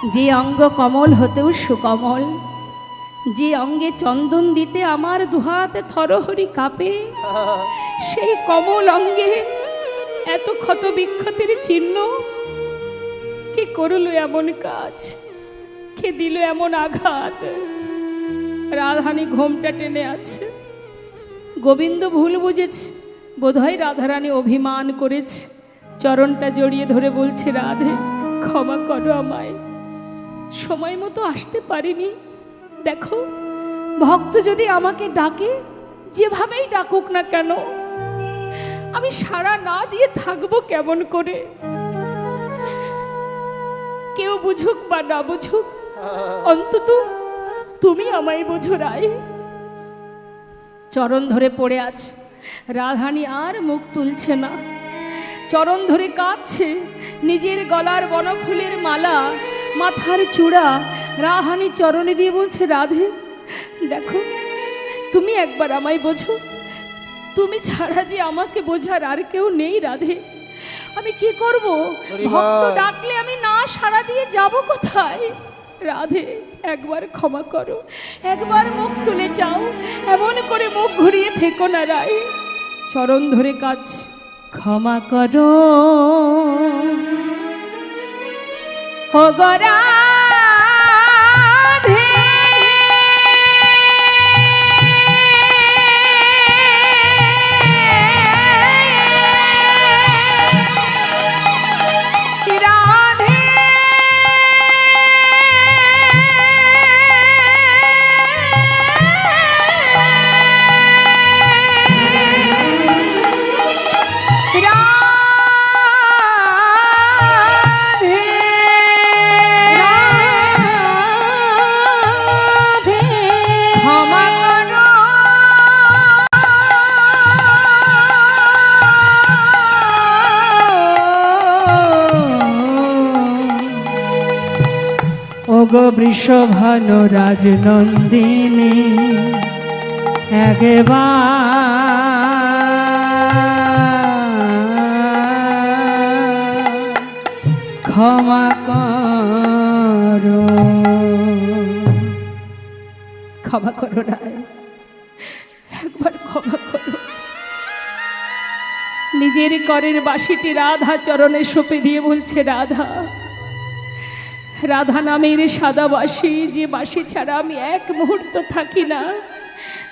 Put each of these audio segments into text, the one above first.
যে অঙ্গ কমল হতেও সুকমল, যে অঙ্গে চন্দন দিতে আমার দুহাতে থরহরি কাঁপে, সেই কমল অঙ্গে এত ক্ষত বিক্ষতের চিহ্ন। কে করল এমন কাজ, কে দিল এমন আঘাত? রাধারানী ঘোমটা টেনে আছে। গোবিন্দ ভুল বুঝেছে, বোধহয় রাধারানী অভিমান করেছে। চরণটা জড়িয়ে ধরে বলছে, রাধে ক্ষমা করো আমায়, সময় মতো আসতে পারিনি। দেখো, ভক্ত যদি আমাকে ডাকে, যেভাবেই ডাকুক না কেন, আমি সাড়া না দিয়ে থাকবো কেমন করে? কেউ বুঝুক বা না বুঝুক, অন্তত তুমি আমায় বোঝো রায়। চরণ ধরে পড়ে আছে। রাধারানী আর মুখ তুলছে না, চরণ ধরে কাঁদছে। নিজের গলার বনফুলের মালা, মাথার চূড়া রাধারানী চরণে দিয়ে বলছে, রাধে দেখো, তুমি একবার আমায় বোঝো, তুমি ছাড়া যে আমাকে বোঝার আর কেউ নেই। রাধে আমি কি করব? ভক্ত ডাকলে আমি না সাড়া দিয়ে যাব কোথায়? রাধে একবার ক্ষমা করো, একবার মুখ তুলে যাও, এমন করে মুখ ঘুরিয়ে থেকো না রায়। চরণ ধরে কাজ, ক্ষমা করো ও গরা বৃষভানু রাজনন্দিনী একবার ক্ষমা করো, ক্ষমা করো রায়, একবার ক্ষমা করো। নিজের করের বাঁশিটি রাধা চরণে সঁপে দিয়ে বলছে, রাধা, রাধা নামের সাদা বাঁশি, যে বাঁশি ছাড়া আমি এক মুহূর্ত থাকি না,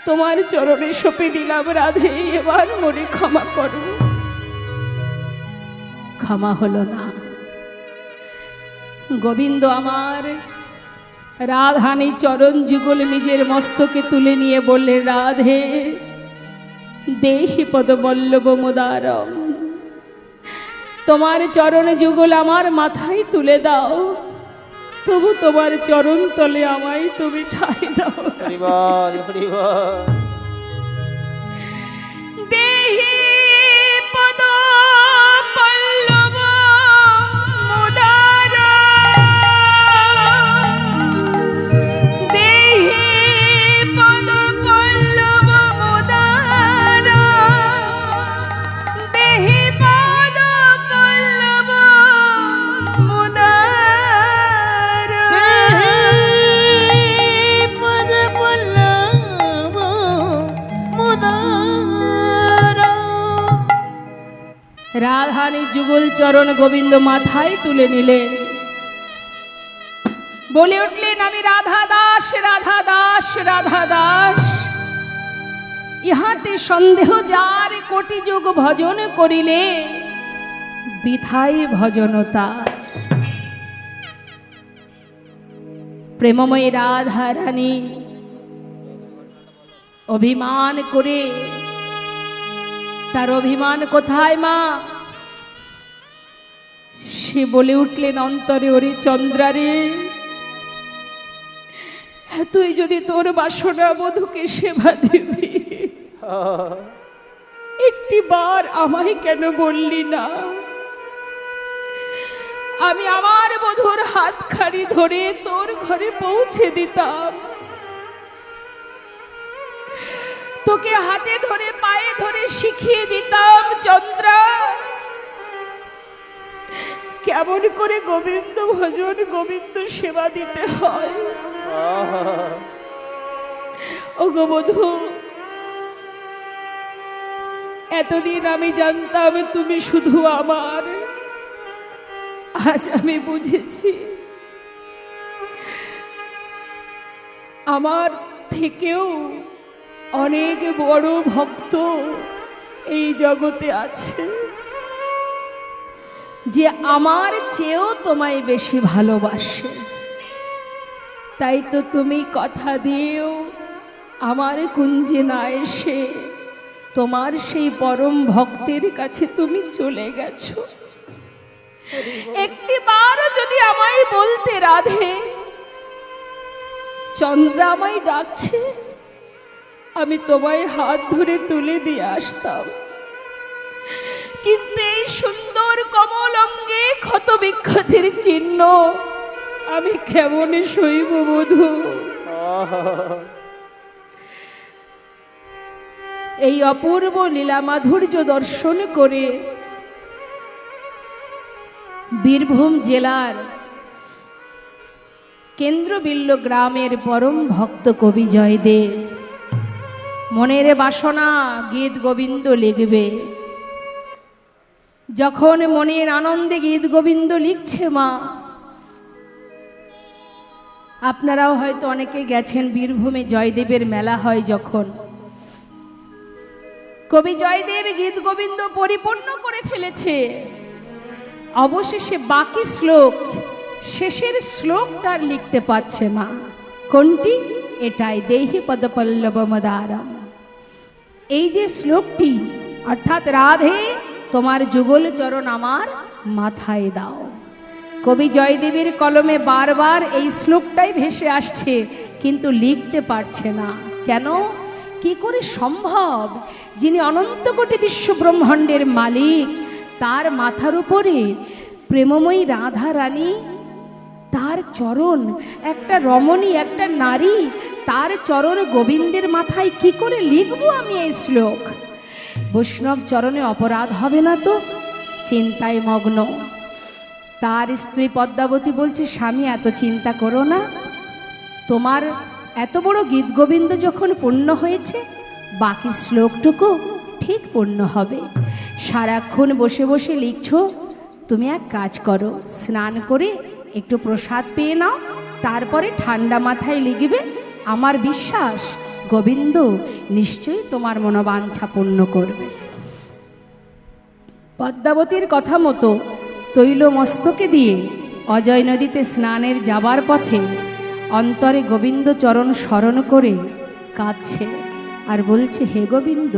তোমার চরণে সঁপে দিলাম রাধে, এবার মনে ক্ষমা করো। ক্ষমা হলো না। গোবিন্দ আমার রাধারানীর চরণ যুগল নিজের মস্তকে তুলে নিয়ে বললে, রাধে দেহি পদবল্লভ মুদারম, তোমার চরণ যুগল আমার মাথায় তুলে দাও, তবু তোমার চরণ তলে আমায় তুমি ঠাই দাও। দেহি পদ পল্লব মুদারম, দেহি পদ পল্লব মুদারম, দেহি পদ পল্লব রাধারানী যুগল চরণ গোবিন্দ মাথায় তুলে নিলেন, বলে উঠলেন, আমি রাধা দাস, রাধা দাস, রাধা দাস। ইহাতে সন্দেহ যার, কোটি যুগ ভজন করিলে বৃথাই ভজনতা। প্রেমময়ী রাধারানী অভিমান করে, তার অভিমান কোথায় মা? সে বলে উঠলেন অন্তরে, ওরে চন্দ্রারে, তুই যদি তোর বাসনা বধূকে সেবা দিবি, একটি বার আমায় কেন বললি না? আমি আমার বধূর হাতখানি ধরে তোর ঘরে পৌঁছে দিতাম, তোকে হাতে ধরে পায়ে ধরে শিখিয়ে দিতাম, চন্দ্রা কেমন করে গোবিন্দ ভজন গোবিন্দ সেবা দিতে হয়। ও গো বধূ, এতদিন আমি জানতাম তুমি শুধু আমার, আজ আমি বুঝেছি আমার থেকেও অনেক বড় ভক্ত এই জগতে আছে, যে আমার চেয়েও তোমায় বেশি ভালোবাসে। তাই তো তুমি কথা দিয়েও আমার কুঞ্জে না এসে তোমার সেই পরম ভক্তের কাছে তুমি চলে গেছো। একটি বারও যদি আমায় বলতে, রাধে চন্দ্র আমায় ডাকছে, আমি তোমায় হাত ধরে তুলে দিয়ে আসতাম। কিন্তু এই সুন্দর কমল অঙ্গে ক্ষত বিক্ষতের চিহ্ন আমি কেমন সইব বধূ? এই অপূর্ব লীলা মাধুর্য দর্শন করে বীরভূম জেলার কেন্দ্রবিল্ল গ্রামের পরম ভক্ত কবি জয়দেব মনের বাসনা গীত গোবিন্দ লিখবে। যখন মনের আনন্দে গীত গোবিন্দ লিখছে মা, আপনারাও হয়তো অনেকে গেছেন বীরভূমে, জয়দেবের মেলা হয় যখন, কবি জয়দেব গীত গোবিন্দ পরিপূর্ণ করে ফেলেছে। অবশেষে বাকি শ্লোক, শেষের শ্লোকটা লিখতে পারছে মা। কোনটি? এটাই, দেহি পদপল্লব মদারম। এই যে শ্লোকটি, অর্থাৎ রাধে তোমার যুগল চরণ আমার মাথায় দাও। কবি জয়দেবের কলমে বারবার এই শ্লোকটাই ভেসে আসছে, কিন্তু লিখতে পারছে না। কেন? কি করে সম্ভব? যিনি অনন্ত কোটি বিশ্ব ব্রহ্মাণ্ডের মালিক, তার মাথার উপরে প্রেমময়ী রাধা রানী, তার চরণ, একটা রমণী, একটা নারী, তার চরণ গোবিন্দের মাথায় কি করে লিখবো আমি এই শ্লোক? বৈষ্ণব চরণে অপরাধ হবে না তো? চিন্তায় মগ্ন তার স্ত্রী পদ্মাবতী বলছে, স্বামী এত চিন্তা করো না, তোমার এত বড় গীত গোবিন্দ যখন পূর্ণ হয়েছে, বাকি শ্লোকটুকু ঠিক পূর্ণ হবে। সারাক্ষণ বসে বসে লিখছো, তুমি এক কাজ করো, স্নান করে একটু প্রসাদ পেয়ে নাও, তারপরে ঠান্ডা মাথায় লিখবে। আমার বিশ্বাস গোবিন্দ নিশ্চয়ই তোমার মনোবাঞ্ছা পূর্ণ করবে। পদ্মাবতীর কথা মতো তৈল মস্তকে দিয়ে অজয় নদীতে স্নানের যাবার পথে অন্তরে গোবিন্দ চরণ স্মরণ করে কাঁদছে আর বলছে, হে গোবিন্দ,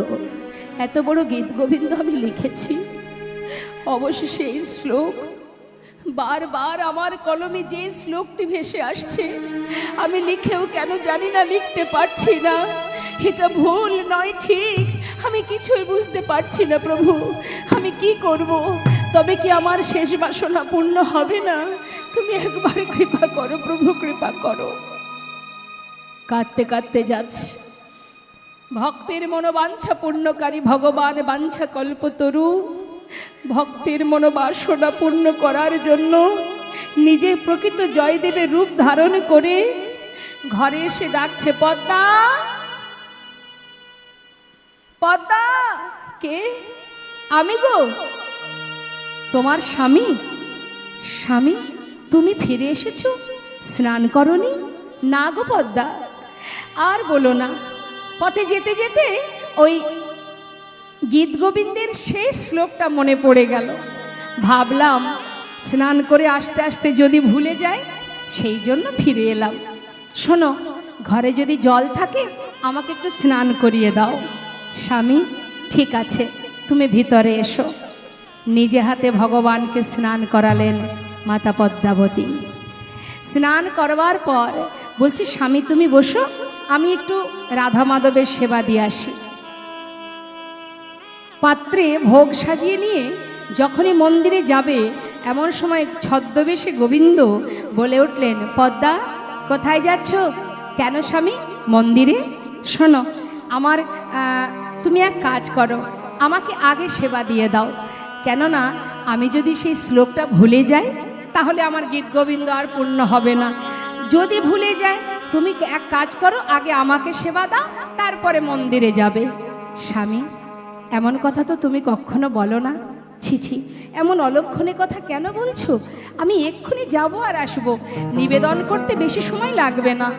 এত বড় গীত গোবিন্দ আমি লিখেছি, অবশেষে এই শ্লোক বারবার আমার কলমে যে শ্লোকটি ভেসে আসছে, আমি লিখেও কেন জানি না লিখতে পারছি না। এটা ভুল নয় ঠিক, আমি কিছুই বুঝতে পারছি না প্রভু, আমি কি করব? তবে কি আমার শেষ বাসনা পূর্ণ হবে না? তুমি একবার কৃপা করো প্রভু, কৃপা করো। কাঁদতে কাঁদতে যাচ্ছে। ভক্তের মনোবাঞ্ছা পূর্ণকারী ভগবান বাঞ্ছা কল্পতরু ভক্তের মনোবাসনা পূর্ণ করার জন্য নিজে প্রকৃত জয়দেবের রূপ ধারণ করে ঘরে এসে ডাকছে, পদ্মা, পদ্মা। কে? আমি গো, তোমার স্বামী। স্বামী, তুমি ফিরে এসেছো? স্নান করনি? না গো পদ্মা, আর বলো না, পথে যেতে যেতে ওই গীত গোবিন্দের শেষ শ্লোকটা মনে পড়ে গেল। ভাবলাম স্নান করে আসতে আসতে যদি ভুলে যায়, সেই জন্য ফিরে এলাম। শোনো, ঘরে যদি জল থাকে আমাকে একটু স্নান করিয়ে দাও। স্বামী, ঠিক আছে, তুমি ভিতরে এসো। নিজে হাতে ভগবানকে স্নান করালেন মাতা পদ্মাবতী। স্নান করবার পর বলছি, স্বামী তুমি বসো, আমি একটু রাধা মাধবের সেবা দিয়ে আসি। পাত্রে ভোগ সাজিয়ে নিয়ে যখনই মন্দিরে যাবে, এমন সময় ছদ্মবেশে গোবিন্দ বলে উঠলেন, পদ্মা, কোথায় যাচ্ছ? কেন স্বামী? মন্দিরে। শোনো, আমার তুমি এক কাজ করো, আমাকে আগে সেবা দিয়ে দাও, কেননা আমি যদি সেই শ্লোকটা ভুলে যাই তাহলে আমার গীত গোবিন্দ আর পূর্ণ হবে না। যদি ভুলে যায় তুমি এক কাজ করো, আগে আমাকে সেবা দাও, তারপরে মন্দিরে যাবে। স্বামী, এমন কথা তো তুমি কখনো বলো না। ছি ছি, এমন অলক্ষণে কথা কেন বলছো? আমি এক্ষুনি যাব আর আসবো। নিবেদন করতে বেশি সময় লাগবে না।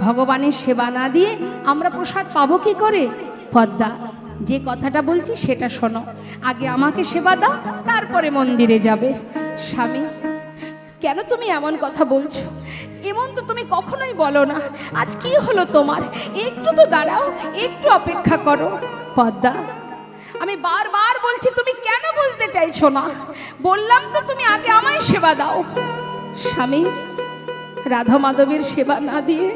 ভগবানের সেবা না দিয়ে আমরা প্রসাদ পাবো কি করে? পদ্মা, যে কথাটা বলছি সেটা শোনো। আগে আমাকে সেবা দাও, তারপরে মন্দিরে যাবে। স্বামী, কেন তুমি এমন কথা বলছো? এমন তো তুমি কখনোই বলো না। আজ কি হলো তোমার? একটু তো দাঁড়াও, একটু অপেক্ষা করো। পদ্মা, আমি বারবার বলছি, তুমি কেন বুঝতে চাইছো না? বললাম তো তুমি আগে আমায় সেবা দাও। স্বামী, রাধা মাধবের সেবা না দিয়ে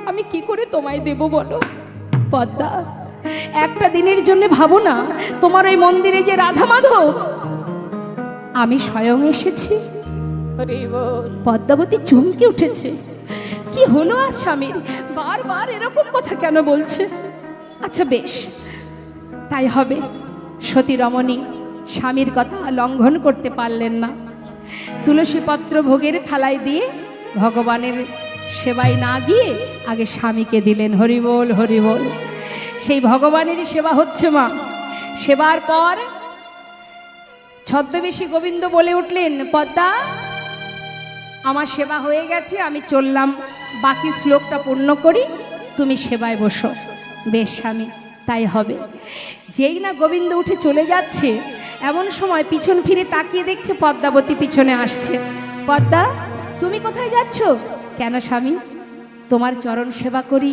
আমি কি করে তোমায় দেব বলো? পদ্মা, একটা দিনের জন্য ভাবো না, তোমার ওই মন্দিরে যে রাধা মাধব, আমি স্বয়ং এসেছি। পদ্মাবতী চমকে উঠেছে। কি হলো আজ স্বামীর? বারবার এরকম কথা কেন বলছে? আচ্ছা বেশ, তাই হবে। সতী রমণী স্বামীর কথা লঙ্ঘন করতে পারলেন না। তুলসী পত্র ভোগের থালায় দিয়ে ভগবানের সেবায় না গিয়ে আগে স্বামীকে দিলেন। হরিবোল হরিবোল। সেই ভগবানেরই সেবা হচ্ছে মা। সেবার পর ছদ্মবেশী গোবিন্দ বলে উঠলেন, পদ্মা, আমার সেবা হয়ে গেছে, আমি চললাম, বাকি শ্লোকটা পূর্ণ করি, তুমি সেবায় বসো। বেশ স্বামী, তাই হবে। যেই না গোবিন্দ উঠে চলে যাচ্ছে, এমন সময় পিছন ফিরে তাকিয়ে দেখছে পদ্মাবতী পিছনে আসছে। পদ্মা, তুমি কোথায় যাচ্ছ? কেন স্বামী? তোমার চরণ সেবা করি,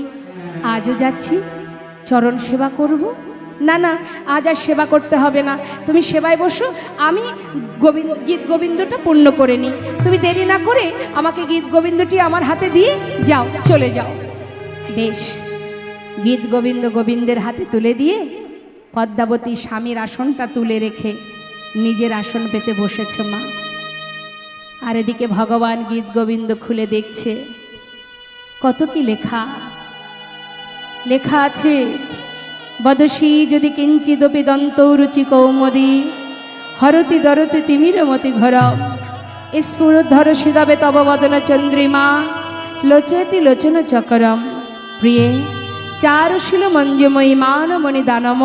আজও যাচ্ছি, চরণ সেবা করব। না না, আজ আর সেবা করতে হবে না, তুমি সেবায় বসো, আমি গীত গোবিন্দটা পূর্ণ করে নিই। তুমি দেরি না করে আমাকে গীত গোবিন্দটি আমার হাতে দিয়ে যাও, চলে যাও। বেশ, গীত গোবিন্দ গোবিন্দের হাতে তুলে দিয়ে পদ্মাবতী স্বামীর আসনটা তুলে রেখে নিজের আসন পেতে বসেছে মা। আর এদিকে ভগবান গীত গোবিন্দ খুলে দেখছে কত কি লেখা। লেখা আছে, বদসী যদি কিঞ্চিদপি দন্তরুচি কৌমদী হরতি দরতি তিমিরমতি ঘর স্ফুরোদ্ধর সুদাবে তব বদন চন্দ্রিমা লোচয়তি লোচন চকরম প্রিয়ে চারুশীল মঞ্জুময়ী মানমণি দানম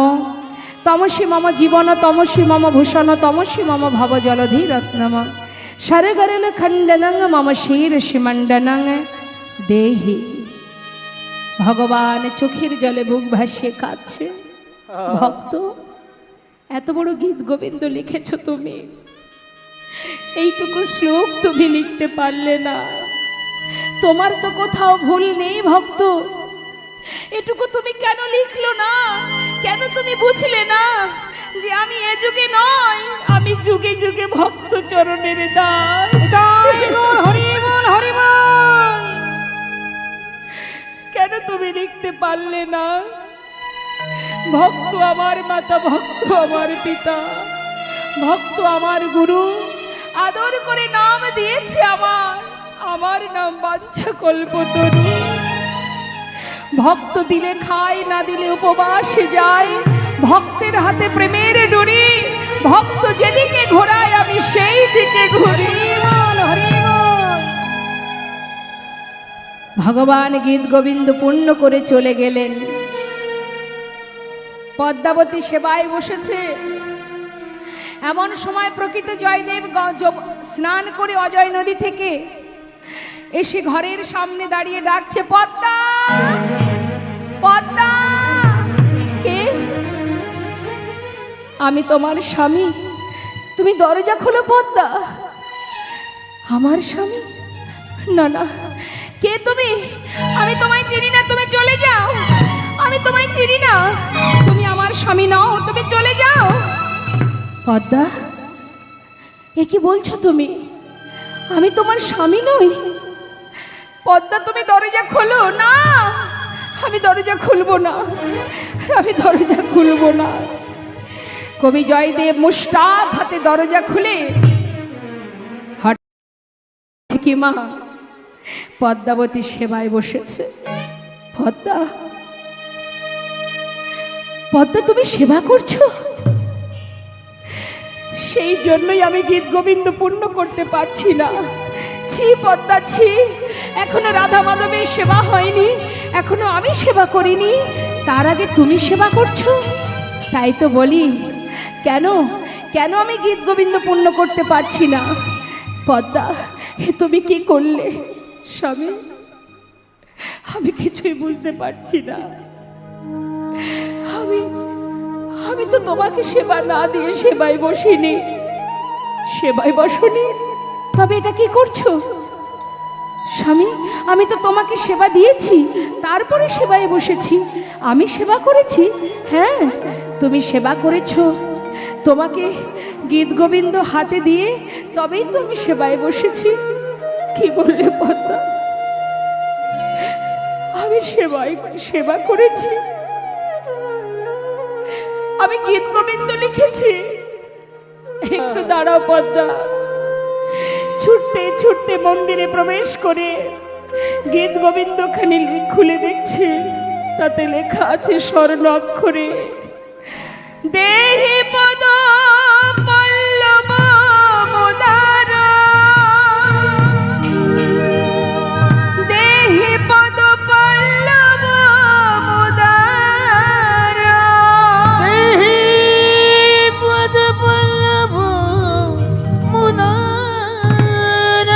তমসী মম জীবন তমসী মম ভূষণ তমসী মম ভব জলধি রত্নম সরগরল খণ্ডনং মম শির সীমণ্ডনং দেহি। ভগবান চোখের জলে বুক ভাসিয়ে কাঁদছে। ভক্ত, এত বড় গীত গোবিন্দ লিখেছ তুমি, এইটুকু শ্লোক তুমি লিখতে পারলে না? তোমার তো কোথাও ভুল নেই ভক্ত, এটুকু তুমি কেন লিখলো না? কেন তুমি বুঝলে না যে আমি এ যুগে নয়, আমি যুগে যুগে ভক্ত চরণের দাস? হরিবল হরিবল। কেন তুমি লিখতে পারলে না? ভক্ত আমার মাতা, ভক্ত আমার পিতা, ভক্ত আমার গুরু, আদর করে নাম দিয়েছে আমার নাম বাঞ্ছা কল্পতরু। ভক্ত দিলে খায়, না দিলে উপবাসে যায়, ভক্তের হাতে প্রেমের ডুরি, ভক্ত যেদিকে ঘোরায় আমি সেই দিকে ঘুরি। ভগবান গীত গোবিন্দ পূর্ণ করে চলে গেলেন। পদ্মাবতী সেবায় বসেছে। এমন সময় প্রকৃত জয়দেব স্নান করে অজয় নদী থেকে এসে ঘরের সামনে দাঁড়িয়ে ডাকছে, পদ্মা, পদ্মা। কে? আমি তোমার স্বামী, তুমি দরজা খোলো পদ্মা। আমার স্বামী? না না, কে তুমি? আমি তোমায় চিনি না, তুমি চলে যাও। আমি তোমায় চিনি না, তুমি আমার স্বামী নও, তুমি চলে যাও। পদ্মা, এ কি বলছো তুমি? আমি তোমার স্বামী নই। পদ্মা, তুমি দরজা খোলো। না, আমি দরজা খুলবো না, আমি দরজা খুলবো না। কবি জয়দেব মুষ্টাক হাতে দরজা খুলে হঠাৎ কি মা পদ্মাবতী সেবায় বসেছে। পদ্মা, পদ্মা, তুমি সেবা করছো? সেই জন্যই আমি গীত গোবিন্দ পূর্ণ করতে পারছি না। ছি পদ্মা ছি, এখনো রাধা মাধবের সেবা হয়নি, এখনো আমি সেবা করিনি, তার আগে তুমি সেবা করছো। তাই তো বলি, কেন কেন আমি গীত গোবিন্দ পূর্ণ করতে পারছি না? পদ্মা, তুমি কি করলে স্বামী? আমি কিছুই বুঝতে পারছি না। আমি তো তোমাকে সেবা না দিয়ে সেবায় বসিনি। সেবায় বসনি, তবে এটা কি করছো স্বামী? আমি তো তোমাকে সেবা দিয়েছি, তারপরে সেবায় বসেছি। আমি সেবা করেছি? হ্যাঁ, তুমি সেবা করেছো। তোমাকে গীত গোবিন্দ হাতে দিয়ে তবেই তো আমি সেবায় বসেছি। কি বললে পদ্মা? আমি সেবা করেছি, আমি গীত গোবিন্দ লিখেছি। একটু দাঁড়াও পদ্মা। ছুটতে ছুটতে মন্দিরে প্রবেশ করে গীত গোবিন্দ খানি খুলে দেখছে, তাতে লেখা আছে স্বর্ণ অক্ষরে, দেহি পদ পল্লব মোদার, দেহি পদ পল্লব মোদার, দেহি পদ পল্লব মোদার।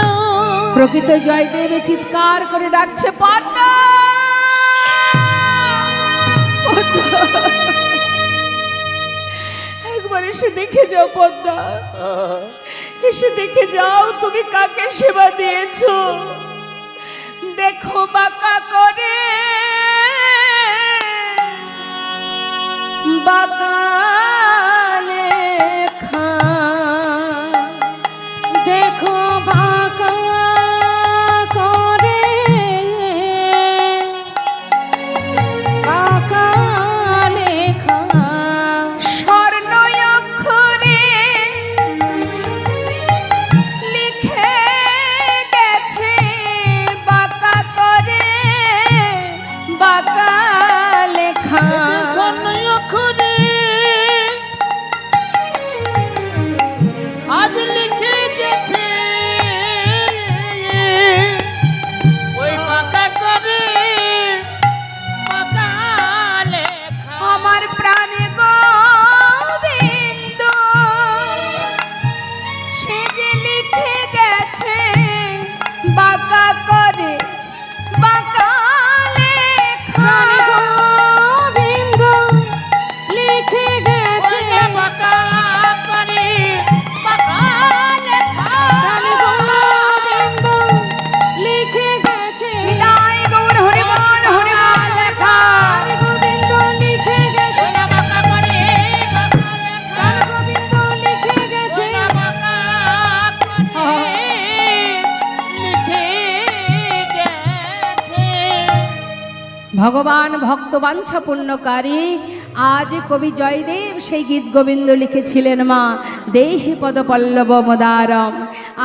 প্রকৃত জয়দেব চিৎকার করে ডাকছে, পদ্মা পদ্মা, একবার এসে দেখে যাও পদ্মা, এসে দেখে যাও তুমি কাকে সেবা দিয়েছো। দেখো বাঁকা করে, বাঁকা লেখা, দেখো বাঁকা করে, বাঁকা লেখা, স্বর্ণ অক্ষরে লিখে গেছে, বাঁকা করে বাঁকা লেখা। স্বর্ণ অক্ষরে আজ লিখে গেছে, ওই বাঁকা করে বাঁকা লেখা। আমার প্রাণে গোবিন্দ সে যে লিখে গেছে, বাঁকা করে বাঁকা লেখা। গোবিন্দ লিখে গেছে, বাঁকা করে বাঁকা লেখা। গোবিন্দ লিখে গেছে, নিতাই গৌর হরি বল হরি বল লেখা। গোবিন্দ লিখে গেছে, বাঁকা করে বাঁকা লেখা। গোবিন্দ লিখে গেছে, বাঁকা করে লিখে গেছে। ভগবান ভক্তবাঞ্ছা পূর্ণকারী আজ কবি জয়দেব সেই গীত গোবিন্দ লিখেছিলেন, মা দেহি পদ পল্লব মোদারম।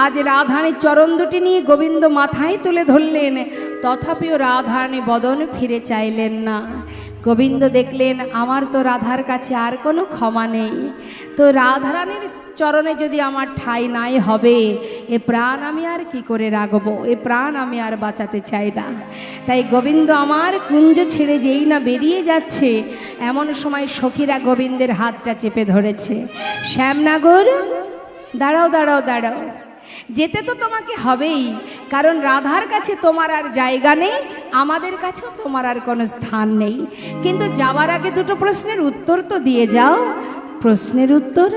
আজ রাধারানীর চরণ দুটি নিয়ে গোবিন্দ মাথায় তুলে ধরলেন, তথাপিও রাধারানী বদন ফিরে চাইলেন না। গোবিন্দ দেখলেন আমার তো রাধার কাছে আর কোনো ক্ষমা নেই, তো রাধারানীর চরণে যদি আমার ঠাঁই নাই হবে, এ প্রাণ আমি আর কি করে রাখবো, এ প্রাণ আমি আর বাঁচাতে চাই না। তাই গোবিন্দ আমার কুঞ্জ ছেড়ে যেই না বেরিয়ে যাচ্ছে, এমন সময় সখীরা গোবিন্দের হাতটা চেপে ধরেছে। শ্যামনগর, দাঁড়াও দাঁড়াও দাঁড়াও, যেতে তো তোমাকে হবেই, কারণ রাধার কাছে তোমার আর জায়গা নেই, আমাদের কাছেও তোমার আর কোনো স্থান নেই। কিন্তু যাওয়ার আগে দুটো প্রশ্নের উত্তর তো দিয়ে যাও। প্রশ্নের উত্তর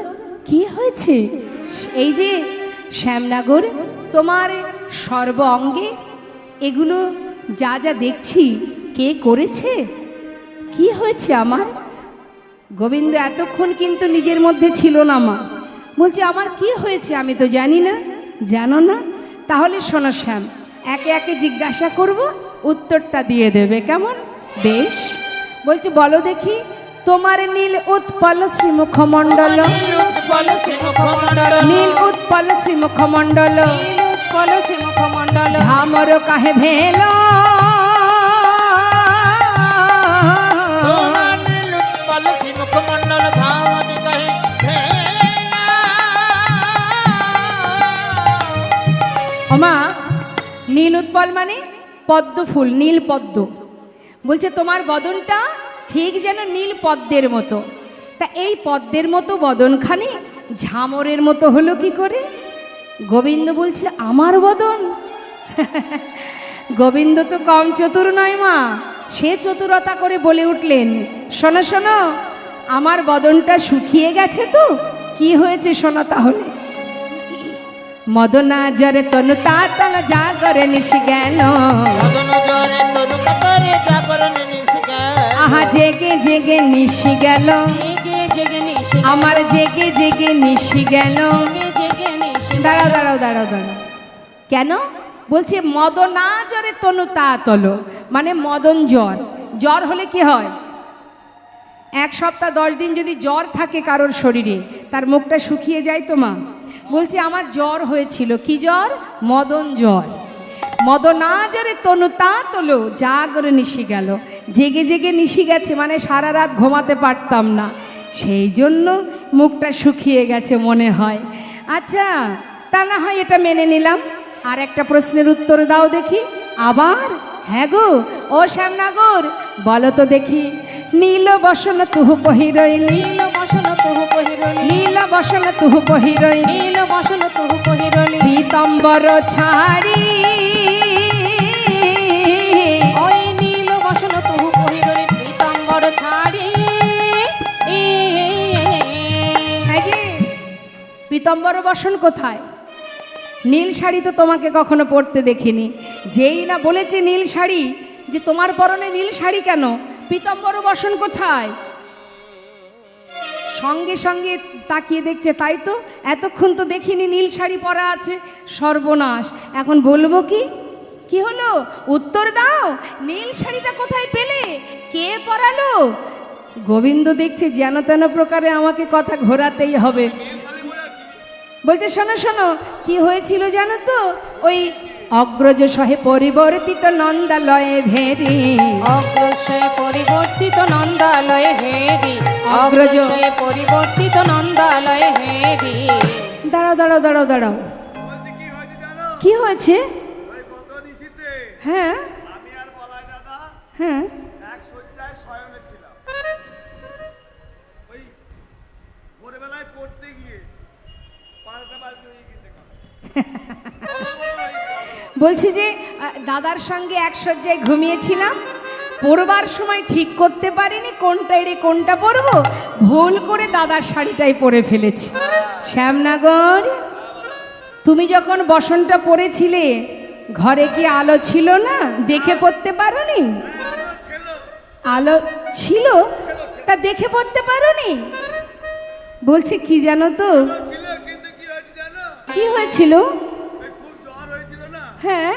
কি হয়েছে? এই যে শ্যামনগর, তোমার সর্ব অঙ্গে এগুলো যা যা দেখছি, কে করেছে? কি হয়েছে আমার? গোবিন্দ এতক্ষণ কিন্তু নিজের মধ্যে ছিল না, মা বলছে আমার কি হয়েছে আমি তো জানি না। জানো না? তাহলে শোনো শ্যাম, একে একে জিজ্ঞাসা করব, উত্তরটা দিয়ে দেবে, কেমন? বেশ। বলছে বলো দেখি, তোমার নীল উৎপল শ্রীমুখমণ্ডল, নীল উৎপল শ্রীমুখমণ্ডল, নীল উৎপল শ্রীমুখমণ্ডল, নীল উৎপল শ্রীমুখমণ্ডল, ঝামর কাহে ভেল, তোমার নীল উৎপল শ্রীমুখমণ্ডল, ঝামর কাহে ভেলা। নীল উৎপল মানে পদ্ম ফুল, নীল পদ্ম। বলছে তোমার বদনটা ঠিক যেন নীল পদ্মের মতো। তা এই পদ্মের মতো বদনখানি ঝামরের মতো হলো কি করে? গোবিন্দ বলছে আমার বদন? গোবিন্দ তো কম চতুর নয় মা, সে চতুরতা করে বলে উঠলেন, শোনো শোনো, আমার বদনটা শুকিয়ে গেছে তো। কি হয়েছে শোনো তাহলে। মদনা জরে তনু তাতল জাগরে নিশি গেল, আহা জেগে জেগে নিশি গেল, আমার জেগে জেগে নিশি গেল। দাঁড়াও দাঁড়াও দাঁড়াও দাঁড়াও, কেন বলছে মদনা জরে তনু তাতল, মানে মদন জ্বর। জ্বর হলে কি হয়? 1 সপ্তাহ 10 দিন যদি জ্বর থাকে কারোর শরীরে, তার মুখটা শুকিয়ে যায় তো মা। বলছে আমার জ্বর হয়েছিল। কি জ্বর? মদন জ্বর। মদনা জরে তনু তাতল জাগরে নিশি গেল, জেগে জেগে নিশি গেছে, মানে সারা রাত ঘুমাতে পারতাম না, সেই জন্য মুখটা শুকিয়ে গেছে মনে হয়। আচ্ছা তা না হয় এটা মেনে নিলাম, আর একটা প্রশ্নের উত্তর দাও দেখি। আবার? হ্যাঁ গো, ও শ্যামনগর বলো তো দেখি। নীল বসন তুহু পহিরইলি, নীল বসন তুহু পহিরলি, নীল বসন তুহু পহিরইলি, নীল বসন তুহু পহিরলি, পীতম্বর ছাড়ি, ওই নীল বসন তুহু পহিরলি পীতাম্বর ছাড়ি। এই যে পীতম্বর বসন কোথায়? নীল শাড়ি তো তোমাকে কখনো পরতে দেখিনি। যেই না বলেছে নীল শাড়ি, যে তোমার পরনে নীল শাড়ি কেন, পীতম্বর বসন কোথায়? সঙ্গে সঙ্গে তাকিয়ে দেখছে, তাই তো এতক্ষণ তো দেখিনি নীল শাড়ি পরা আছে। সর্বনাশ, এখন বলবো কি? কি হলো? উত্তর দাও, নীল শাড়িটা কোথায় পেলে? কে পরালো? গোবিন্দ দেখছে যেন তেন প্রকারে আমাকে কথা ঘোরাতেই হবে। বলছে শোনো শোনো, কি হয়েছিল জানো তো? ওই অগ্রজ সহে পরিবর্তিত নন্দালয়ে ভেরি, অগ্রসয়ে পরিবর্তিত নন্দালয়ে হেরি, অগ্রজ অগ্রসয়ে পরিবর্তিত নন্দালয়ে হেরি। দাঁড়াও দাঁড়াও দাঁড়াও দাঁড়াও, কি হয়েছে? হ্যাঁ হ্যাঁ, বলছি যে দাদার সঙ্গে এক শয্যায় ঘুমিয়েছিলাম, পরবার সময় ঠিক করতে পারিনি কোনটা এড়ে কোনটা পরবো, ভুল করে দাদার শাড়িটাই পরে ফেলেছি। শ্যামনগর, তুমি যখন বসনটা পরেছিলে ঘরে কি আলো ছিল না? দেখে পড়তে পারোনি? আলো ছিল, তা দেখে পড়তে পারোনি? বলছে কি জানো তো, কি হয়েছিল? হ্যাঁ,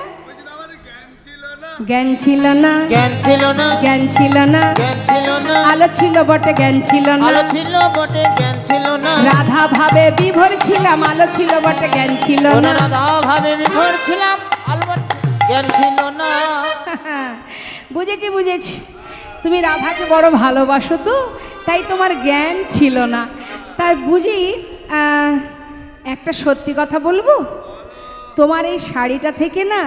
জ্ঞান ছিল না, জ্ঞান ছিল না, জ্ঞান ছিল না, জ্ঞান ছিল না, আলো ছিল বটে জ্ঞান ছিল না, আলো ছিল বটে জ্ঞান ছিল না, রাধা ভাবে বিভোর ছিলাম, আলো ছিল বটে জ্ঞান ছিল না। রাধা ভাবে বিভোর ছিলাম, আলো জ্ঞান ছিল না। বুঝেছি বুঝেছি, তুমি রাধাকে বড় ভালোবাসো তো, তাই তোমার জ্ঞান ছিল না। তাই বুঝি একটা সত্যি কথা বলবো, তোমার এই শাড়িটা থেকে না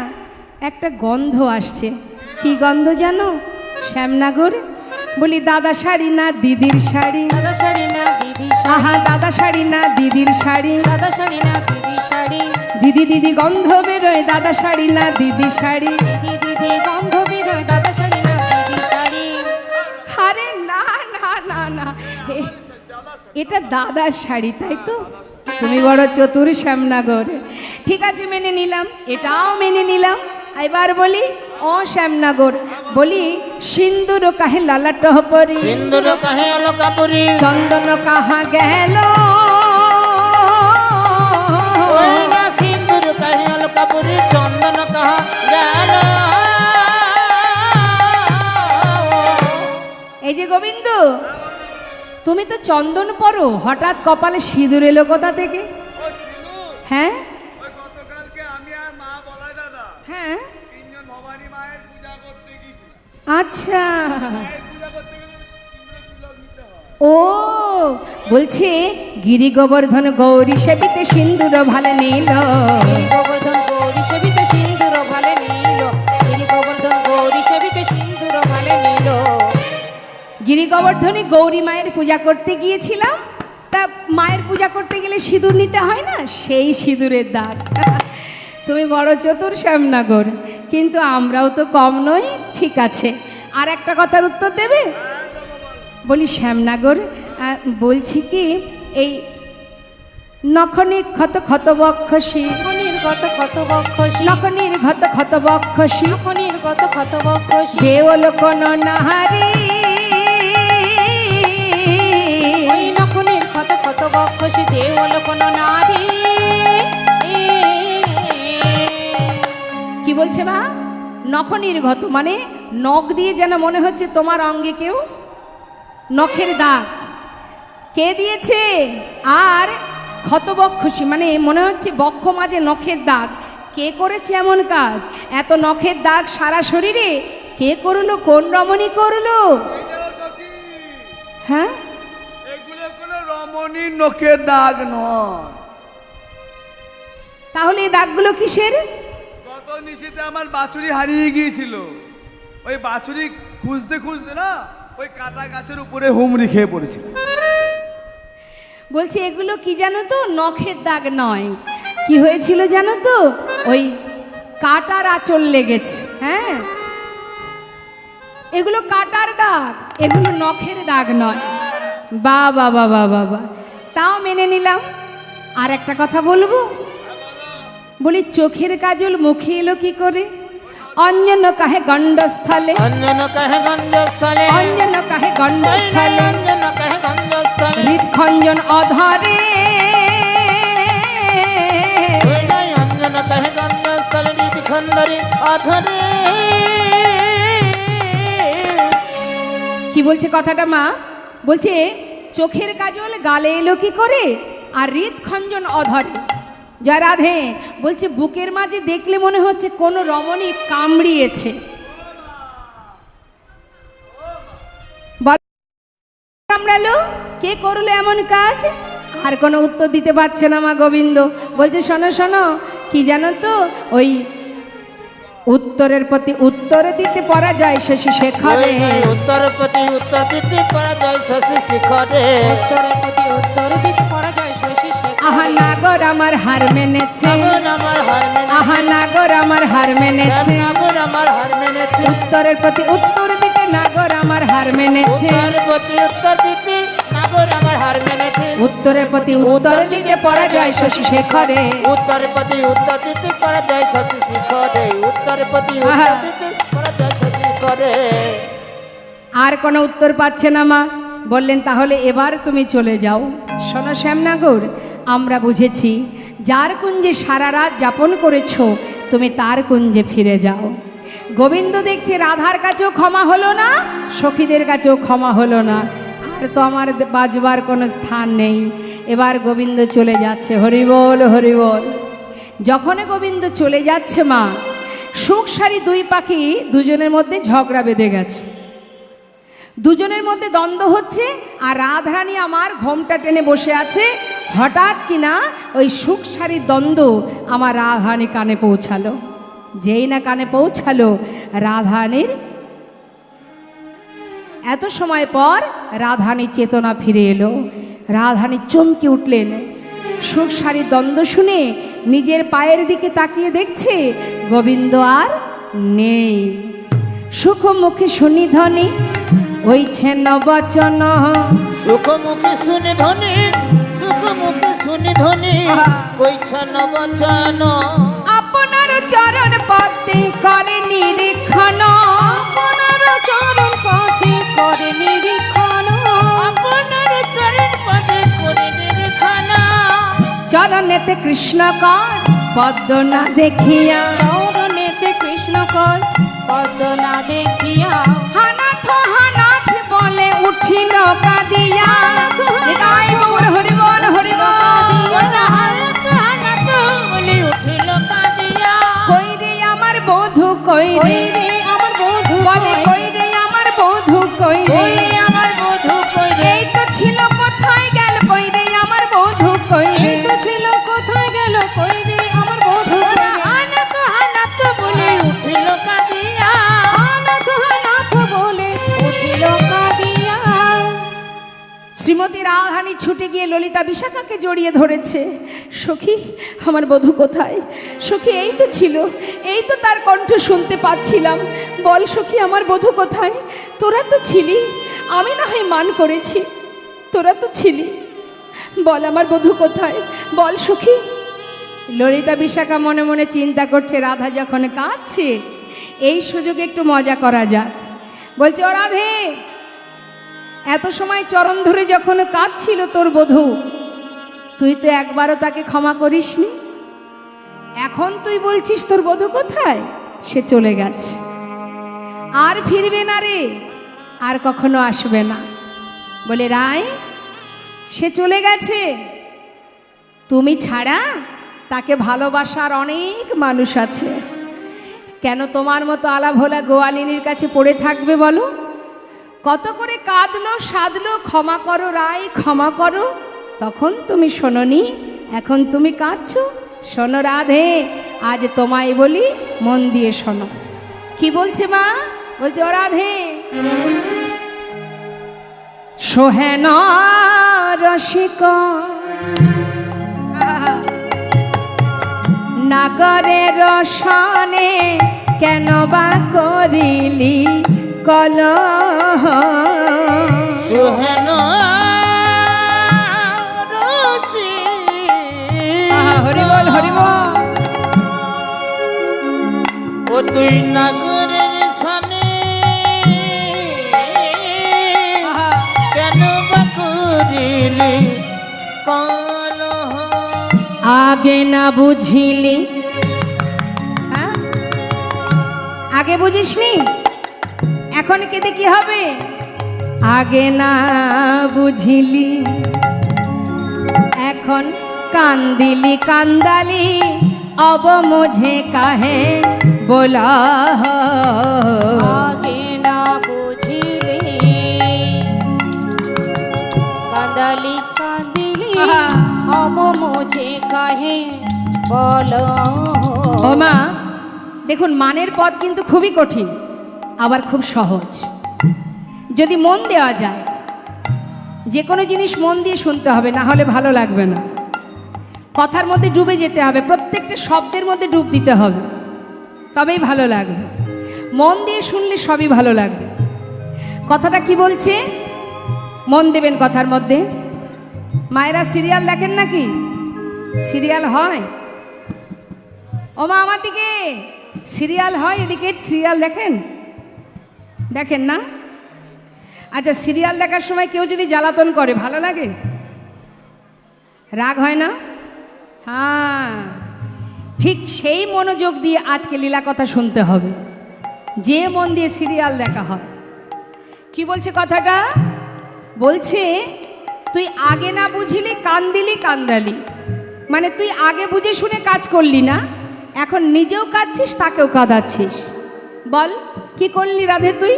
একটা গন্ধ আসছে। কি গন্ধ জানো শ্যামনগর? বলি দাদা শাড়ি না দিদির শাড়ি, দাদা শাড়ি না দিদি আহা দাদা শাড়ি না দিদির শাড়ি, দাদা শাড়ি না দিদি শাড়ি, দিদি দিদি গন্ধ বেরোয়, দাদা শাড়ি না দিদি শাড়ি, দিদি দিদি গন্ধ বেরোয়, দাদা শাড়ি না দিদি শাড়ি। আরে না না না না, এটা দাদার শাড়ি, তাই তো? তুমি বড় চতুর শ্যামনগর। ঠিক আছে মেনে নিলাম, এটাও মেনে নিলাম। এবার বলি ও শ্যামনগর, বলি সিন্দুর কাহে লালাট পরি, সিন্দুর কাহে আলোকা পরি, চন্দন কাহা গেল, সিন্দুর কাহে আলোকা পরি, চন্দন কাহা গেল। এই যে গোবিন্দ, তুমি তো চন্দন পরো, হঠাৎ কপালে সিঁদুর এলো কোথা থেকে? হ্যাঁ হ্যাঁ, আচ্ছা, ও বলছে গিরি গোবর্ধন গৌরী সেবিতে সিন্দুর ভালে নীল, গোবর্ধন গৌরী সেবিত সিন্দুর ভালে গিরি গোবর্ধনে গৌরী মায়ের পূজা করতে গিয়েছিলাম, তা মায়ের পূজা করতে গেলে সিঁদুর নিতে হয় না, সেই সিঁদুরের দাগ। তুমি বড় চতুর শ্যামনগর, কিন্তু আমরাও তো কম নই। ঠিক আছে, আর একটা কথার উত্তর দেবে? বলি শ্যামনগর, বলছি কি এই নখনি ক্ষত ক্ষত বক্ষসী, নির্গত ক্ষত বক্ষসী, নখনির ক্ষত ক্ষত বক্ষসী, নির্গত ক্ষত বক্ষসী, দেওল কোন নাহারি, ওই নখনির ক্ষত ক্ষত বক্ষসী, দেওল কোন নারী। কি বলছে মা? নখনির্গত মানে নখ দিয়ে যেন মনে হচ্ছে তোমার অঙ্গে কেউ নখের দাগ। কে দিয়েছে? আর ক্ষতবক্ষসী মানে মনে হচ্ছে বক্ষ মাঝে নখের দাগ। কে করেছে এমন কাজ? এত নখের দাগ সারা শরীরে কে করলো? কোন রমণী করলো? হ্যাঁ, এগুলো কোনো রমণীর নখের দাগ নয়। তাহলে এই দাগগুলো কিসের? গত নিশীতে আমার বাছুরি হারিয়ে গিয়েছিল, ওই বাছুরি খুঁজতে খুঁজতে না ওই কাটা গাছের উপরে হুমড়ি খেয়ে পড়েছিল। বলছি এগুলো কি জানো তো? নখের দাগ নয়, কি হয়েছিল জানো তো? ওই কাটার আঁচল লেগেছে। হ্যাঁ, এগুলো কাটার দাগ, এগুলো নখের দাগ নয়। বা বাবা বাবা বা, তাও মেনে নিলাম। আর একটা কথা বলবো, বলি চোখের কাজল মুখে এলো কি করে? অঞ্জন কাহে গণ্ডস্থলে, অঞ্জন কাহে গন্ধস্থলে, অঞ্জন কাহে গণ্ডস্থলে, অঞ্জন কাহে গন্ধস্থলে, হৃদখঞ্জন অধরে, অঞ্জন কাহে গন্ধস্থলে, হৃদখন্দরে অধরে। কি বলছে কথাটা মা? বলছে চোখের কাজল গালে এলো কি করে, আর হৃদখঞ্জন অধরে। যা রাধে বলছে বুকের মাঝে দেখলে মনে হচ্ছে কোনো রমণী কামড়িয়েছে। কামড়ালো, কে করলো এমন কাজ? আর কোনো উত্তর দিতে পারছে না মা গোবিন্দ। বলছে শোনো শোনো, কি জানো তো? ওই উত্তরের প্রতি উত্তর দিতে পরাজয় শশী শেখরে, উত্তরের প্রতি উত্তর দিতে পরাজয় শশী শেখরে, উত্তরের প্রতি উত্তর দিতে পরাজয় শশী শেখরে। আহা নাগর আমার হার মেনেছে, আমার হার মেনেছে, আহা নাগর আমার হার মেনেছে, নাগর আমার হার মেনেছে, উত্তরের প্রতি উত্তর দিতে নাগর আমার হার মেনেছে, উত্তরের প্রতি উত্তর দিতে নাগর আমার হার মেনেছে, উত্তরের প্রতি উত্তর দিতে পরাজয় শশী শেখরে, উত্তরের প্রতি উত্তর দিতে পরাজয় শশী শেখরে, উত্তরের প্রতি উত্তর দিতে পরাজয় শশী শেখরে। আর কোনো উত্তর পাচ্ছে না মা। বললেন তাহলে এবার তুমি চলে যাও। শোনো শ্যামনগর, আমরা বুঝেছি যার কুঞ্জে সারা রাত যাপন করেছো তুমি তার কুঞ্জে ফিরে যাও। গোবিন্দ দেখছে রাধার কাছেও ক্ষমা হলো না, সখীদের কাছেও ক্ষমা হলো না, আর তো আমার বাজবার কোনো স্থান নেই। এবার গোবিন্দ চলে যাচ্ছে। হরিবল হরিবল। যখন গোবিন্দ চলে যাচ্ছে মা, সুখ সারি দুই পাখি দুজনের মধ্যে ঝগড়া বেঁধে গেছে, দুজনের মধ্যে দ্বন্দ্ব হচ্ছে। আর রাধারানী আমার ঘোমটা টেনে বসে আছে। হঠাৎ কিনা ওই সুখ সারির দ্বন্দ্ব আমার রাধারানী কানে পৌঁছালো। যেই না কানে পৌঁছালো, রাধারানীর এত সময় পর রাধারানীর চেতনা ফিরে এলো। রাধারানী চমকে উঠলেন। সুখ সারির দ্বন্দ্ব শুনে নিজের পায়ের দিকে তাকিয়ে দেখছে গোবিন্দ আর নেই। সুখ মুখে শুনি ধ্বনি হইছে নবচন, সুখ মুখে শুনি ধ্বনি, সুখ মুখে শুনি ধ্বনি, কইছে নবচন। আপনার চরণ পদে করে নিরীক্ষণ, আপনার চরণ পদে করে নিরীক্ষণ, আপনার চরণ পদে করে নিরীক্ষণ। চরণেতে কৃষ্ণ কর পদ্ম না দেখিয়া, চরণেতে কৃষ্ণ কর পদ্ম না দেখিয়া, হানাথ হানাথ বলে উঠিল কাঁদিয়া। নিতাই গৌর হরিবল হরিবল। বলে উঠিল কাঁদিয়া। কই রে আমার বধূ কই রে, কই রে আমার বধূ বলে কই রে আমার বধূ কই রে, কই রে আমার বধূ কই রে, এই তো ছিল কোথায় গেল কই রে আমার বধূ কই রে, এই তো ছিল কোথায় গেল কই রে আমার বধূ কই রে। হানাত হানাত বলে উঠিল কাঁদিয়া, হানাত হানাত বলে উঠিল কাঁদিয়া। রাধারানী ছুটে গিয়ে ললিতা বিশাখাকে জড়িয়ে ধরেছে। সখী, আমার বধূ কোথায়? সখী, এই তো ছিল, এই তো তার কণ্ঠ শুনতে পাচ্ছিলাম। বল সখী, আমার বধূ কোথায়? তোরা তো ছিলি, আমি না হয় মান করেছি, তোরা তো ছিলি। বল আমার বধূ কোথায়? বল সখী। ললিতা বিশাখা মনে মনে চিন্তা করছে, রাধা যখন কাঁদছে, এই সুযোগে একটু মজা করা যাক। বলছে, ও রাধে, এত সময় চরণ ধরে যখন কাঁদছিল তোর বধূ, তুই তো একবারও তাকে ক্ষমা করিসনি। এখন তুই বলছিস তোর বধূ কোথায়? সে চলে গেছে, আর ফিরবে না রে, আর কখনো আসবে না। বলে, রায়, সে চলে গেছে, তুমি ছাড়া তাকে ভালোবাসার অনেক মানুষ আছে। কেন তোমার মতো আলাভোলা গোয়ালিনীর কাছে পড়ে থাকবে বলো? কত করে কাঁদলো, সাধলো, ক্ষমা করো রায়, ক্ষমা করো, তখন তুমি শোনোনি, এখন তুমি কাঁদছো। শোনো রাধে, আজ তোমায় বলি, মন দিয়ে শোনো। কি বলছে মা? বলছে, ও রাধে, সোহেন রসিক নাগরের রসনে কেন বা করিলি কলহ? সোহেন হরি বল, হরি বল। ও তুই নাগরের সামনে কেন বা করিলি কলহ? আগে না বুঝিলি, হ্যাঁ? আগে বুঝিসনি, এখন কেঁদে কি হবে? আগে না বুঝিলি, এখন কান্দিলি কান্দালি, অব মুঝে কাহে बोला आगे ना बुझिले कांदली कांदली अब मुझे कहे बोलो। ও মা, দেখুন মানের পথ কিন্তু খুবই কঠিন, আবার খুব সহজ যদি মন দেওয়া যায়। যে কোনো জিনিস মন দিয়ে শুনতে হবে, না হলে ভালো লাগবে না। কথার মধ্যে ডুবে যেতে হবে, প্রত্যেকটা শব্দের মধ্যে ডুব দিতে হবে, তবেই ভালো লাগবে। মন দিয়ে শুনলে সবই ভালো লাগবে। কথাটা কি বলছে মন দেবেন কথার মধ্যে। মায়েরা সিরিয়াল দেখেন নাকি? সিরিয়াল হয়? ও মা, আমার দিকে সিরিয়াল হয়, এদিকে সিরিয়াল দেখেন? দেখেন না? আচ্ছা, সিরিয়াল দেখার সময় কেউ যদি জ্বালাতন করে ভালো লাগে? রাগ হয় না? হ্যাঁ, ঠিক সেই মনোযোগ দিয়ে আজকে লীলা কথা শুনতে হবে, যে মন দিয়ে সিরিয়াল দেখা হয়। কি বলছে কথাটা? বলছে তুই আগে না বুঝিলি কান্দিলি কান্দালি, মানে তুই আগে বুঝে শুনে কাজ করলি না, এখন নিজেও কাঁদছিস, তাকেও কাঁদাচ্ছিস। বল কি করলি রাধে তুই?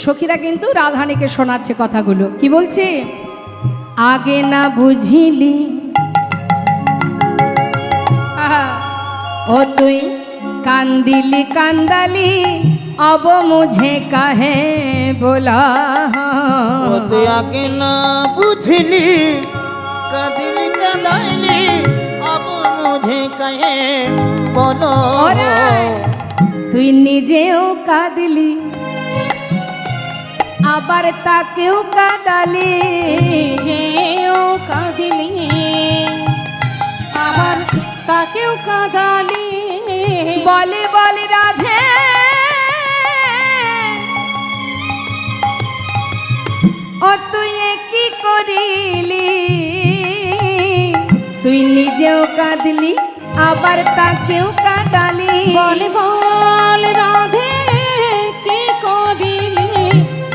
সখীরা কিন্তু রাধানীকে শোনাচ্ছে কথাগুলো। কি বলছে? আগে না বুঝিলি ও তুই কান্দিলি কান্দালি, अब मुझे कहे बोला। ও তুই আগে না বুঝলি কাঁদিলি কাঁদাইলি, अब मुझे कहे बोलो। তুই নিজেও কাঁদলি, আবার তাকেও কাঁদালি, যেও কাঁদিলি আবার তাকেও কাঁদালি। বলে বলে রাধে ও তুই কি করিলি? তুই নিজেও কাঁদলি, আবার তাকেও কাঁদালি। বলে বল রাধে কি করিলি?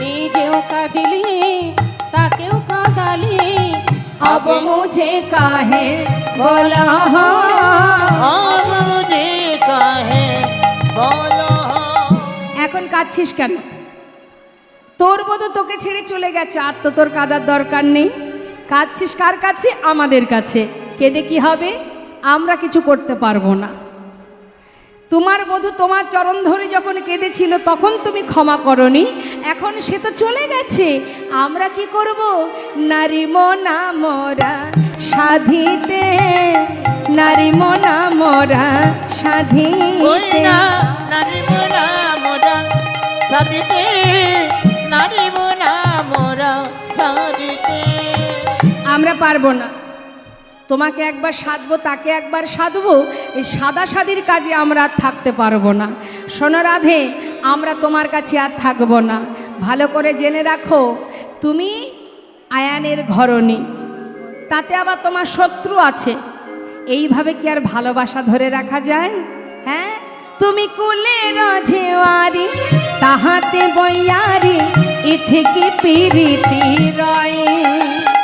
নিজেও কাঁদিলি তাকেও কাঁদালি। अब मुझे काहे बोला, अब मुझे कहे बोलो। এখন কাঁদছিস কেন? তোর বোধ তোকে ছেড়ে চলে গেছে, আর তো তোর কাঁদার দরকার নেই। কাঁদছিস কার কাছে? আমাদের কাছে। কেঁদে কি হবে? আমরা কিছু করতে পারবো না। তোমার বধূ তোমার চরণ ধরে যখন কেঁদেছিল তখন তুমি ক্ষমা করনি, এখন সে তো চলে গেছে, আমরা কি করব? নারী মনা মোরা সাধিতে, নারী মনা মোরা ওই সাধিতে। না নারী মোরা মোরা সাদিতে, নারী মোরা মোরা সাদিতে। আমরা পারবো না, তোমাকে একবার সাধবো তাকে একবার সাধবো, এই সাদা সাদির কাজে আমরা আর থাকতে পারবো না। শোনো রাধে, আমরা তোমার কাছে আর থাকবো না। ভালো করে জেনে রাখো, তুমি আয়ানের ঘরণী, তাতে আবার তোমার শত্রু আছে, এইভাবে কি আর ভালোবাসা ধরে রাখা যায়? হ্যাঁ, তুমি কুলের ঝেওয়ারি তাহাতে বইয়ারি, এ থেকে পিরিতি রয়।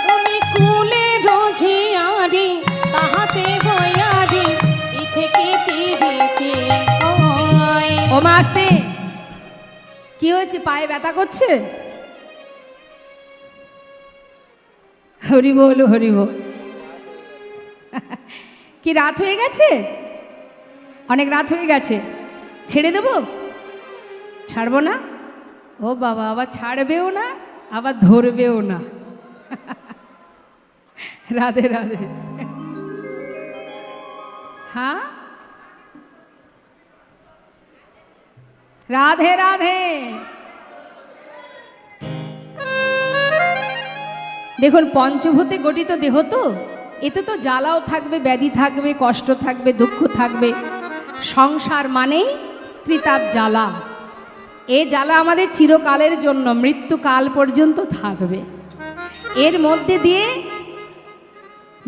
তুমি কুলে রোঝিয়ারি তাহাতে বয়ারি, ই থেকে পিরিতি হয়। ও মা আসতে, কি হয়েছে? পায়ে ব্যথা করছে? হরি বল হরি বল। কি রাত হয়ে গেছে? অনেক রাত হয়ে গেছে, ছেড়ে দেব? ছাড়বো না? ও বাবা, আবার ছাড়বেও না আবার ধরবেও না। রাধে রাধে। হ্যাঁ, রাধে রাধে। দেখুন, পঞ্চভূতে গঠিত দেহ তো, এতে তো জ্বালাও থাকবে, ব্যাধি থাকবে, কষ্ট থাকবে, দুঃখ থাকবে। সংসার মানেই ত্রিতাপ জ্বালা। এ জ্বালা আমাদের চিরকালের জন্য, মৃত্যুকাল পর্যন্ত থাকবে। এর মধ্যে দিয়ে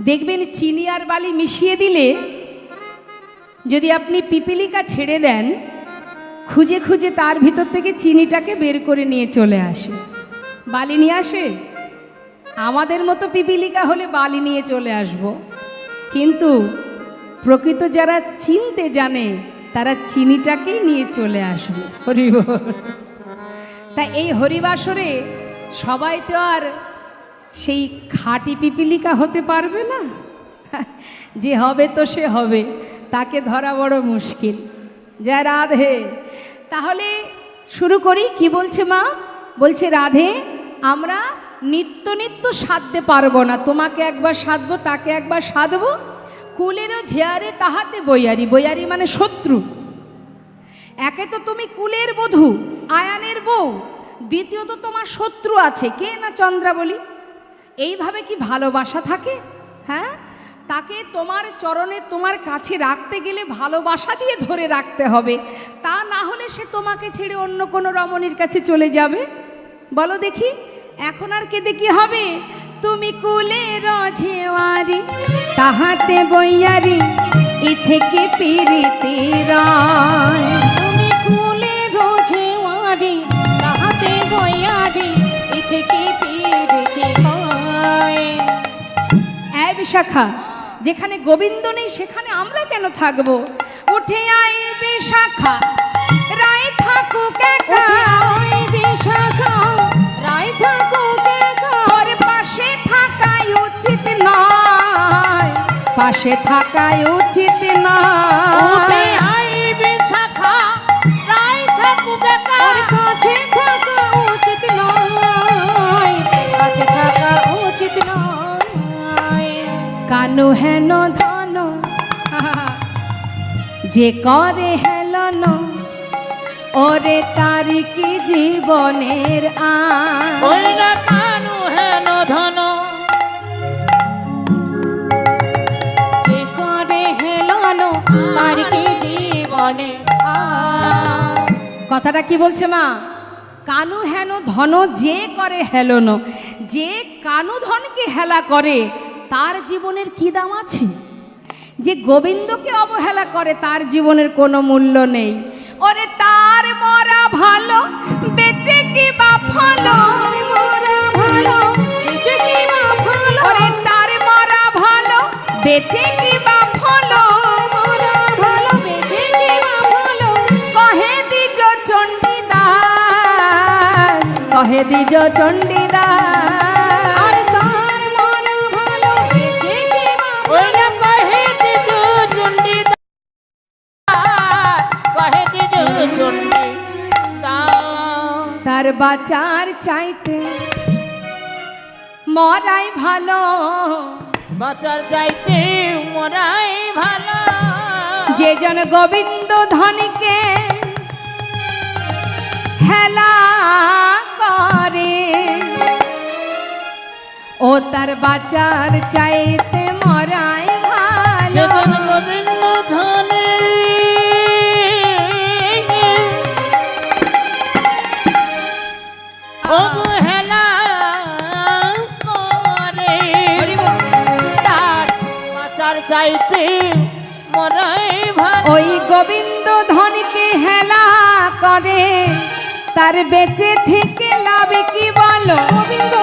দেখবেন চিনি আর বালি মিশিয়ে দিলে, যদি আপনি পিপিলিকা ছেড়ে দেন, খুঁজে খুঁজে তার ভিতর থেকে চিনিটাকে বের করে নিয়ে চলে আসে। বালি নিয়ে আসে? আমাদের মতো পিপিলিকা হলে বালি নিয়ে চলে আসব, কিন্তু প্রকৃত যারা চিনতে জানে তারা চিনিটাকেই নিয়ে চলে আসবে। হরি বল। তা এই হরিবাসরে সবাই তো আর সেই খাঁটি পিপিলিকা হতে পারবে না। যে হবে তো সে হবে, তাকে ধরা বড় মুশকিল। জয় রাধে। তাহলে শুরু করি। কি বলছে মা? বলছে রাধে, আমরা নিত্য নিত্য সাধতে পারবো না, তোমাকে একবার সাধবো তাকে একবার সাধবো। কুলেরও ঝেয়ারে তাহাতে বইয়ারি, বইয়ারি মানে শত্রু। একে তো তুমি কুলের বধূ, আয়ানের বউ, দ্বিতীয়ত তোমার শত্রু আছে, কে না? চন্দ্রাবলী। এইভাবে কি ভালোবাসা থাকে? হ্যাঁ, তাকে তোমার চরণে তোমার কাছে রাখতে গেলে ভালোবাসা দিয়ে ধরে রাখতে হবে, তা না হলে সে তোমাকে ছেড়ে অন্য কোনো রমণীর কাছে চলে যাবে। বলো দেখি, এখন আর কেঁদে কি হবে? তুমি কুলের ঝেওয়ারি তাহাতে বইয়ারি, এ থেকে পিরিতি রয়। তুমি কুলে রোঝেওয়ারি তাহাতে বয়ারি, ই থেকে পিরিতি হয়। এই বিশাখা, যেখানে গোবিন্দ নেই সেখানে আমরা কেন থাকবো? উঠে আই বিশাখা, রায় থাকুক একা। ওই বিশাখা, রায় থাকুক একা। ওর পাশে থাকাই উচিত নয়, পাশে থাকাই উচিত উঠে নয়। আই বিশাখা, রায় থাকুক একা। ওর কাছে থাকা উচিত নয়, কাছে থাকা উচিত নয়। কানু হেন ধন যে করে হেলন, ওরে তার কি জীবনের ওই না কানু হেন ধন, যে করে হেলানো তার কি জীবনে কথাটা কি বলছে মা? কানু হেন ধন যে করে হেলন, যে কানু ধনকে হেলা করে তার জীবনের কি দাম আছে? যে গোবিন্দকে অবহেলা করে তার জীবনের কোনো মূল্য নেই। ওরে তার মরা ভালো, বেঁচে কি বা ফলো? মরা ভালো, বেঁচে কি বা ভালো? ওরে তার মরা ভালো, বেঁচে কি বা ফলো? মরা ভালো, বেঁচে কি বা ভালো? কহে দিজ চণ্ডীদাস, কহে দিজ চণ্ডীদাস। আর তার মরা ভালো, বেঁচে কি বা ওই না কহে দিজ চণ্ডীদাস। তার বাঁচার চাইতে মরাই ভালো। বাঁচার চাইতে মরাই ভালো। যে জন গোবিন্দ ধনকে হেলা করে ও তার বাঁচার চাইতে মরাই ভালো। যেজন গোবিন্দ ধনে অবহেলা করে তার বাঁচার চাইতে মরাই ভালো। ওই গোবিন্দ ধনকে হেলা করে তার বেঁচে থেকে লাভ কি বলো? গোবিন্দ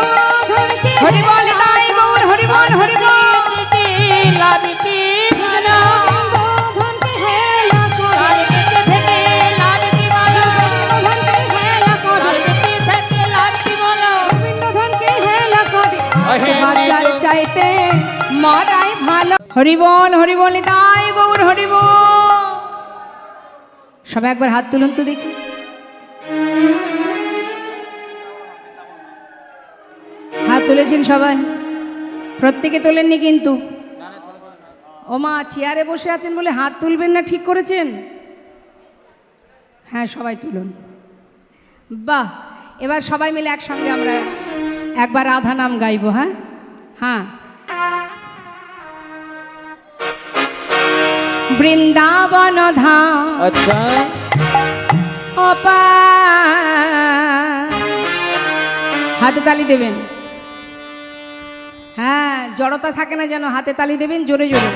ধনকে হরি বল তাই গৌর হরি বল হরি বল। লাভ কি ভালো? ধনকে হেলা করে তার বেঁচে থেকে লাভ কি ভালো? ধনকে হেলা করে তার বেঁচে থেকে লাভ কি ভালো? গোবিন্দ ধনকে হেলা করে বাঁচার চাইতে মরাই ভালো। হরি বল তাই গৌর হরি বল। সবাই একবার হাত তুলুন তো দেখি। হাত তুলেছেন সবাই? প্রত্যেকে তোলেননি কিন্তু। ও মা, চেয়ারে বসে আছেন বলে হাত তুলবেন না, ঠিক করেছেন? হ্যাঁ, সবাই তুলুন। বাহ, এবার সবাই মিলে একসঙ্গে আমরা একবার রাধা নাম গাইবো। হ্যাঁ হ্যাঁ। বৃন্দাবন ধাম আচ্ছা অপার। হাতে তালি দেবেন। হ্যাঁ, জড়তা থাকে না যেন, হাতে তালি দেবেন জোরে জোরে।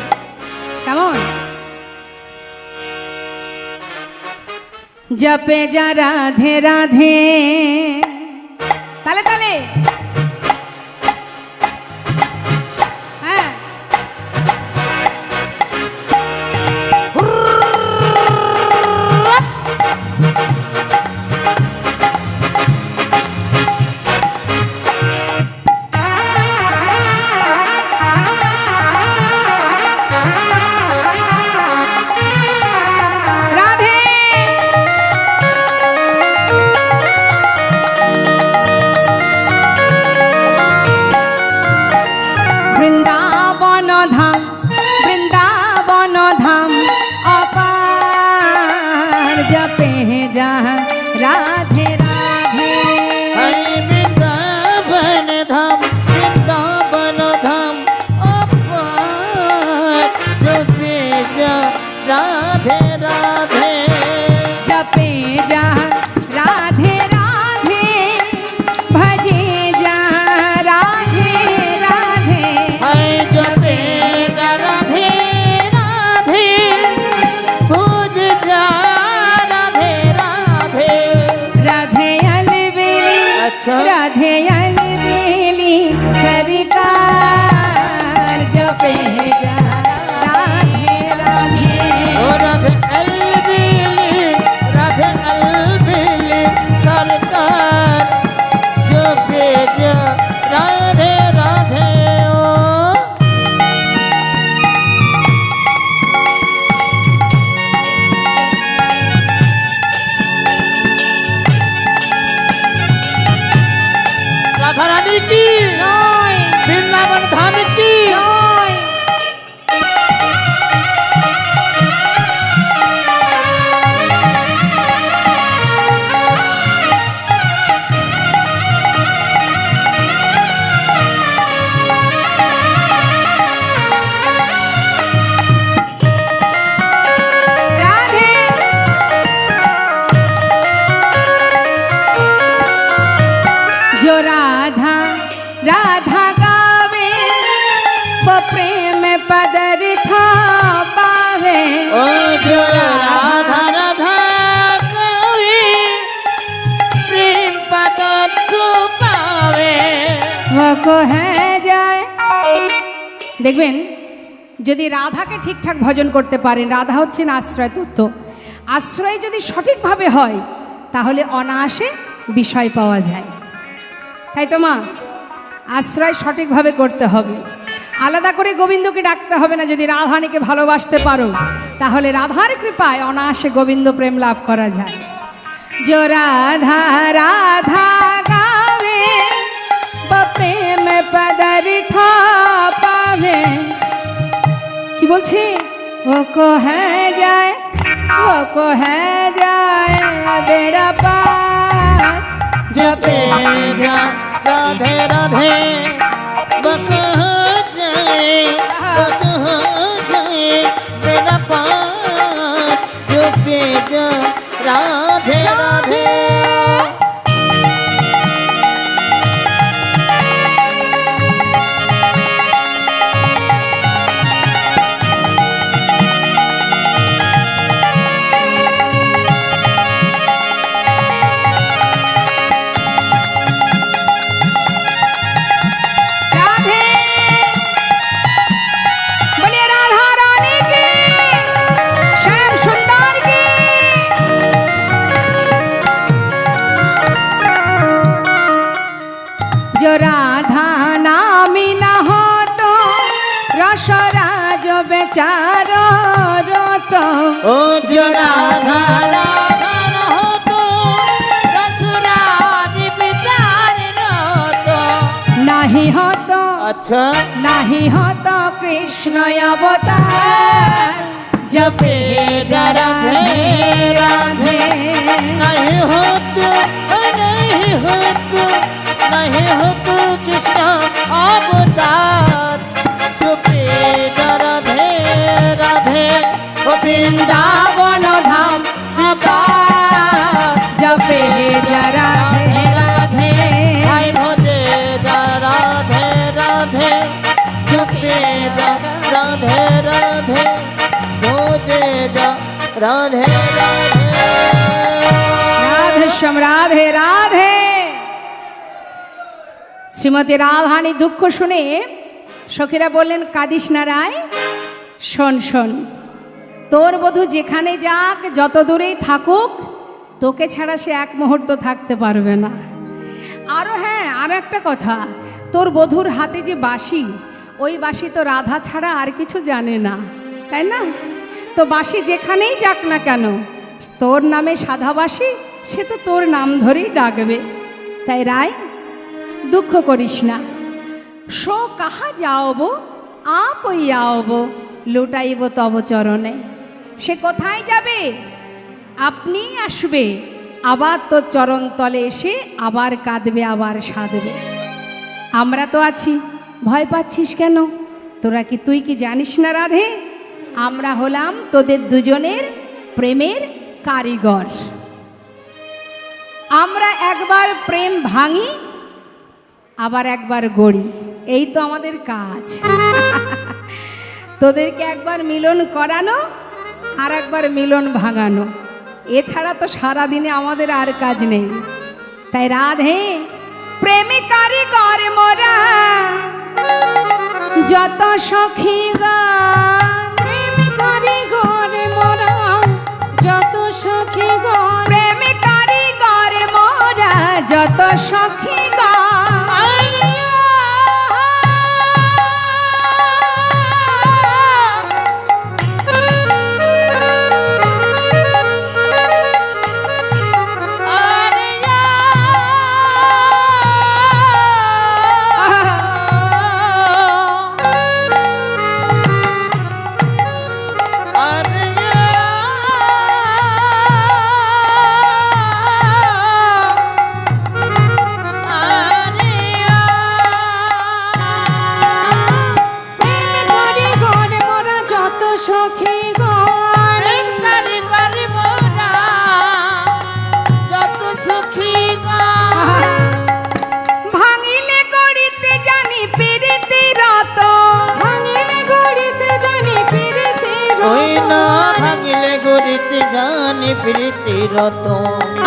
কেমন? জপে যা রাধে রাধে, তালে তালে। হ্যাঁ, রাধে বৃন্দাবন ধাম, বৃন্দাবন ধাম অপার। জপে যা রাধে রাধে। হরি বৃন্দাবন ধাম, বৃন্দাবন ধাম অপার। জপে যা রাধে রাধে। জপে যা রাধে রাধে, ভজে যা রাধে রাধে। হরি জপে যা রাধে রাধে, ভুজ যা রাধে রাধে। রাধে अलबेली, अच्छा। राधे अलबेली सरकार। जपे जा राधे राधे। ও রাধে अलबेली সরকার। জপে যা রাধে রাধে। ও রাধা রানী কি জয় বৃন্দাবন ধাম কি জয়। राधे जो राधा राधा गावे वो प्रेम पदरथा पावे। ও जो রাধা রাধা কবি প্রেম পদার্থ পাবে। वो को है যায়। দেখবেন, যদি রাধাকে ঠিকঠাক ভজন করতে পারেন, রাধা হচ্ছেন আশ্রয় তত্ত্ব, আশ্রয় যদি সঠিকভাবে হয় তাহলে অনায়াসে বিষয় পাওয়া যায়। তাই তো মা, আশ্রয় সঠিকভাবে করতে হবে। আলাদা করে গোবিন্দকে ডাকতে হবে না। যদি রাধানীকে ভালোবাসতে পারো তাহলে রাধার কৃপায় অনায়াসে গোবিন্দ প্রেম লাভ করা যায়। जो राधा राधा गावे वो प्रेम पदार्थ पावे কি বলছে वो को है जाए बेड़ा पार जपे जा राधे राधे बक हो जाए मेरा पार जपे जा राधे राधे राधे बोलिए राधा रानी की श्याम सुंदर की जो राधा नामी न हो तो रसराज बेचारो रोतो ओ जो राधा राधा न हो तो रसराज विचार न तो नहीं हो तो अच्छा नहीं हो तो कृष्ण अवतार जपे जा राधे राधे नहीं हो तो नहीं हो तो नहीं हो तो कृष्ण अवतार जपे जा राधे राधे ओ वृंदावन धाम अपार जपे जरा राधे भाई भोजे जा राधे राधे जपे जा राधे राधे भोजे जा राधे राधे राधे श्याम राधे राधे শ্রীমতী রাধানী দুঃখ শুনে সখীরা বললেন কাঁদিস না রায় শোন শোন তোর বধূ যেখানে যাক যত দূরেই থাকুক তোকে ছাড়া সে এক মুহূর্ত থাকতে পারবে না আরও হ্যাঁ আর একটা কথা তোর বধূর হাতে যে বাঁশি ওই বাঁশি তো রাধা ছাড়া আর কিছু জানে না তাই না তো বাঁশি যেখানেই যাক না কেন তোর নামে সাধা বাঁশি সে তো তোর নাম ধরেই ডাকবে তাই রায় দুঃখ করিস না সো কাহা যাওবো আপ আওবো লুটাইব তব চরণে সে কোথায় যাবে আপনি আসবে আবার তোর চরণ তলে এসে আবার কাঁদবে আবার সাধবে আমরা তো আছি ভয় পাচ্ছিস কেন তুই কি জানিস না রাধে আমরা হলাম তোদের দুজনের প্রেমের কারিগর আমরা একবার প্রেম ভাঙি আবার একবার গড়ি এই তো আমাদের কাজ তোদেরকে একবার মিলন করানো আর একবার মিলন ভাঙানো এছাড়া তো সারা দিনে আমাদের আর কাজ নেই তাই রাধে প্রেমে কারিগর মোরা যত সখী প্রেমে কারিগর মোরা যত সখী গণ প্রেমে কারিগর মোরা যত সখী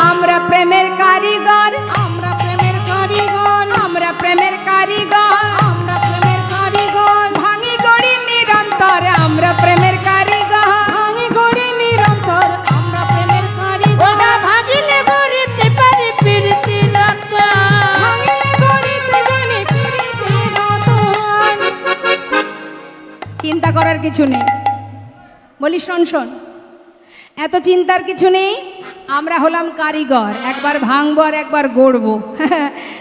আমরা প্রেমের কারিগর আমরা প্রেমের কারিগর আমরা প্রেমের কারিগর আমরা প্রেমের কারিগর ভাঙি গড়ি নিরন্তর আমরা প্রেমের কারিগর ভাঙি গড়ি নিরন্তর আমরা প্রেমের কারিগর ভাগিলে গড়িতে পারি প্রীতি রত ভাঙিলে গড়িতে জানি প্রীতি রতন চিন্তা করার কিছু নেই বলি শোন শোন এত চিন্তার কিছু নেই আমরা হলাম কারিগর, একবার ভাঙবো আর একবার গড়বো।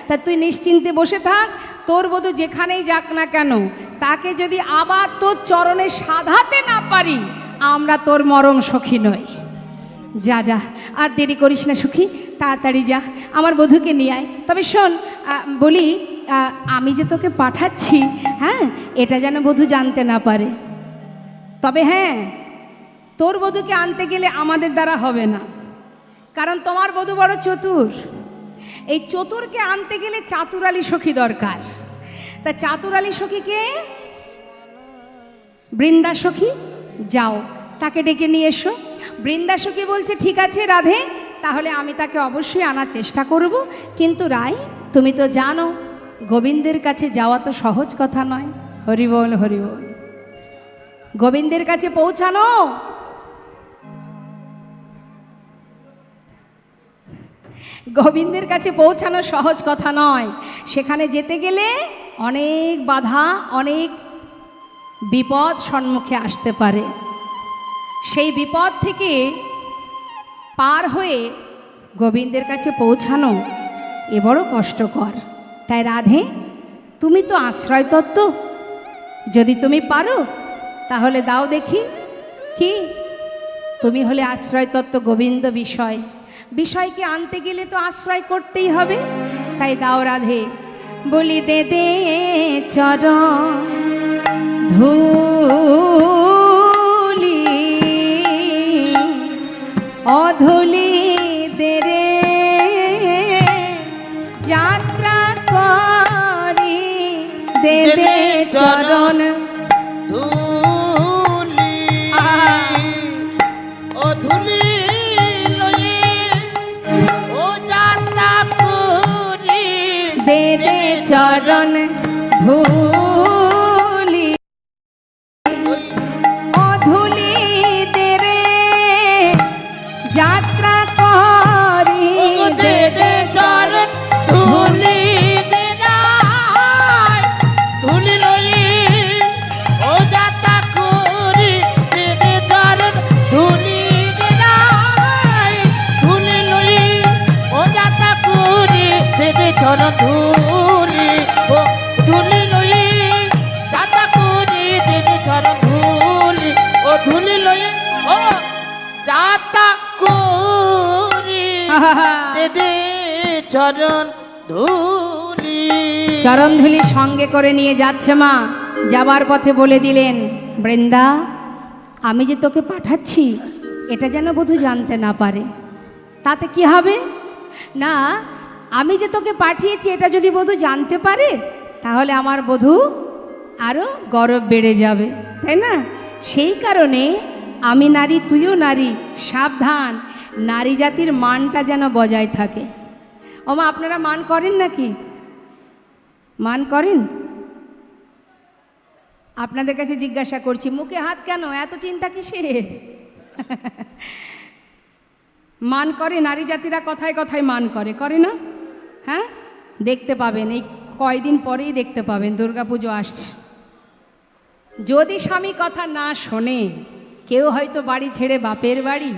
তা তুই নিশ্চিন্তে বসে থাক, তোর বধূ যেখানেই যাক না কেন, তাকে যদি আবার তোর চরণে সাধাতে না পারি, আমরা তোর মরম সখী নই। যা যা, আর দেরি করিস না সখী, তাড়াতাড়ি যা, আমার বধূকে নিয়ে আয়। তবে শোন, বলি, আমি যে তোকে পাঠাচ্ছি, হ্যাঁ, এটা যেন বধূ জানতে না পারে। তবে হ্যাঁ, তোর বধূকে আনতে গেলে আমাদের দ্বারা হবে না, কারণ তোমার বধূ বড় চতুর। এই চতুরকে আনতে গেলে চাতুরালী সখী দরকার। তা চাতুরালী সখীকে, বৃন্দা সখী, যাও তাকে ডেকে নিয়ে এসো। বৃন্দা সখী বলছে ঠিক আছে রাধে, তাহলে আমি তাকে অবশ্যই আনার চেষ্টা করব। কিন্তু রায়, তুমি তো জানো গোবিন্দের কাছে যাওয়া তো সহজ কথা নয়। হরি বল, হরি বল। গোবিন্দের কাছে পৌঁছানো গোবিন্দের কাছে পৌঁছানো সহজ কথা নয়। সেখানে যেতে গেলে অনেক বাধা, অনেক বিপদ সম্মুখে আসতে পারে। সেই বিপদ থেকে পার হয়ে গোবিন্দের কাছে পৌঁছানো এ বড় কষ্টকর। তাই রাধে, তুমি তো আশ্রয় তত্ত্ব, যদি তুমি পারো তাহলে দাও দেখি। কি, তুমি হলে আশ্রয় তত্ত্ব গোবিন্দ বিষয়, বিষয়কে আনতে গেলে তো আশ্রয় করতেই হবে। তাই দাও রাধে। বলি দে দে চরণ ধুলি, অধুলি দে রে যাত্রা করি, দে দে চরণ ধুলি, ও ধুলি লয়ে ও যাত্রা করি, দে দে চরণ ধুলি, অধুলি দে রে যাত্রা করি, ও দে দে চরণ ধুলি দে রায়, ধুলি লয়ে ও যাত্রা করি, দে দে চরণ ধুলি দে রায়, ধুলি লয়ে ও যাত্রা করি, দে দে চরণ ধুলি, ও ধুলি লয়ে যাত্রা করি, দে দে চরণ ধুলি, ও ধুলি লয়ে ও যাত্রা করি, দে দে চরণ ধুলি। চরণধুলি সঙ্গে করে নিয়ে যাচ্ছে মা। যাবার পথে বলে দিলেন, বৃন্দা, আমি যে তোকে পাঠাচ্ছি এটা যেন বধূ জানতে না পারে। তাতে কি হবে? না, আমি যে তোকে পাঠিয়েছি এটা যদি বধূ জানতে পারে, তাহলে আমার বধূ আরও গৌরব বেড়ে যাবে, তাই না? সেই কারণে আমি নারী, তুইও নারী, সাবধান, নারী জাতির মানটা যেন বজায় থাকে। ওমা, আপনারা মান করেন নাকি? মান করেন? আপনাদের কাছে জিজ্ঞাসা করছি, মুখে হাত কেন, এত চিন্তা কিসের? মান করে নারী জাতিরা, কথায় কথায় মান করে, করে না? হ্যাঁ, দেখতে পাবেন, এই কয়দিন পরেই দেখতে পাবেন, দুর্গাপুজো আসছে। যদি স্বামী কথা না শোনে, কেউ হয়তো বাড়ি ছেড়ে বাপের বাড়ি,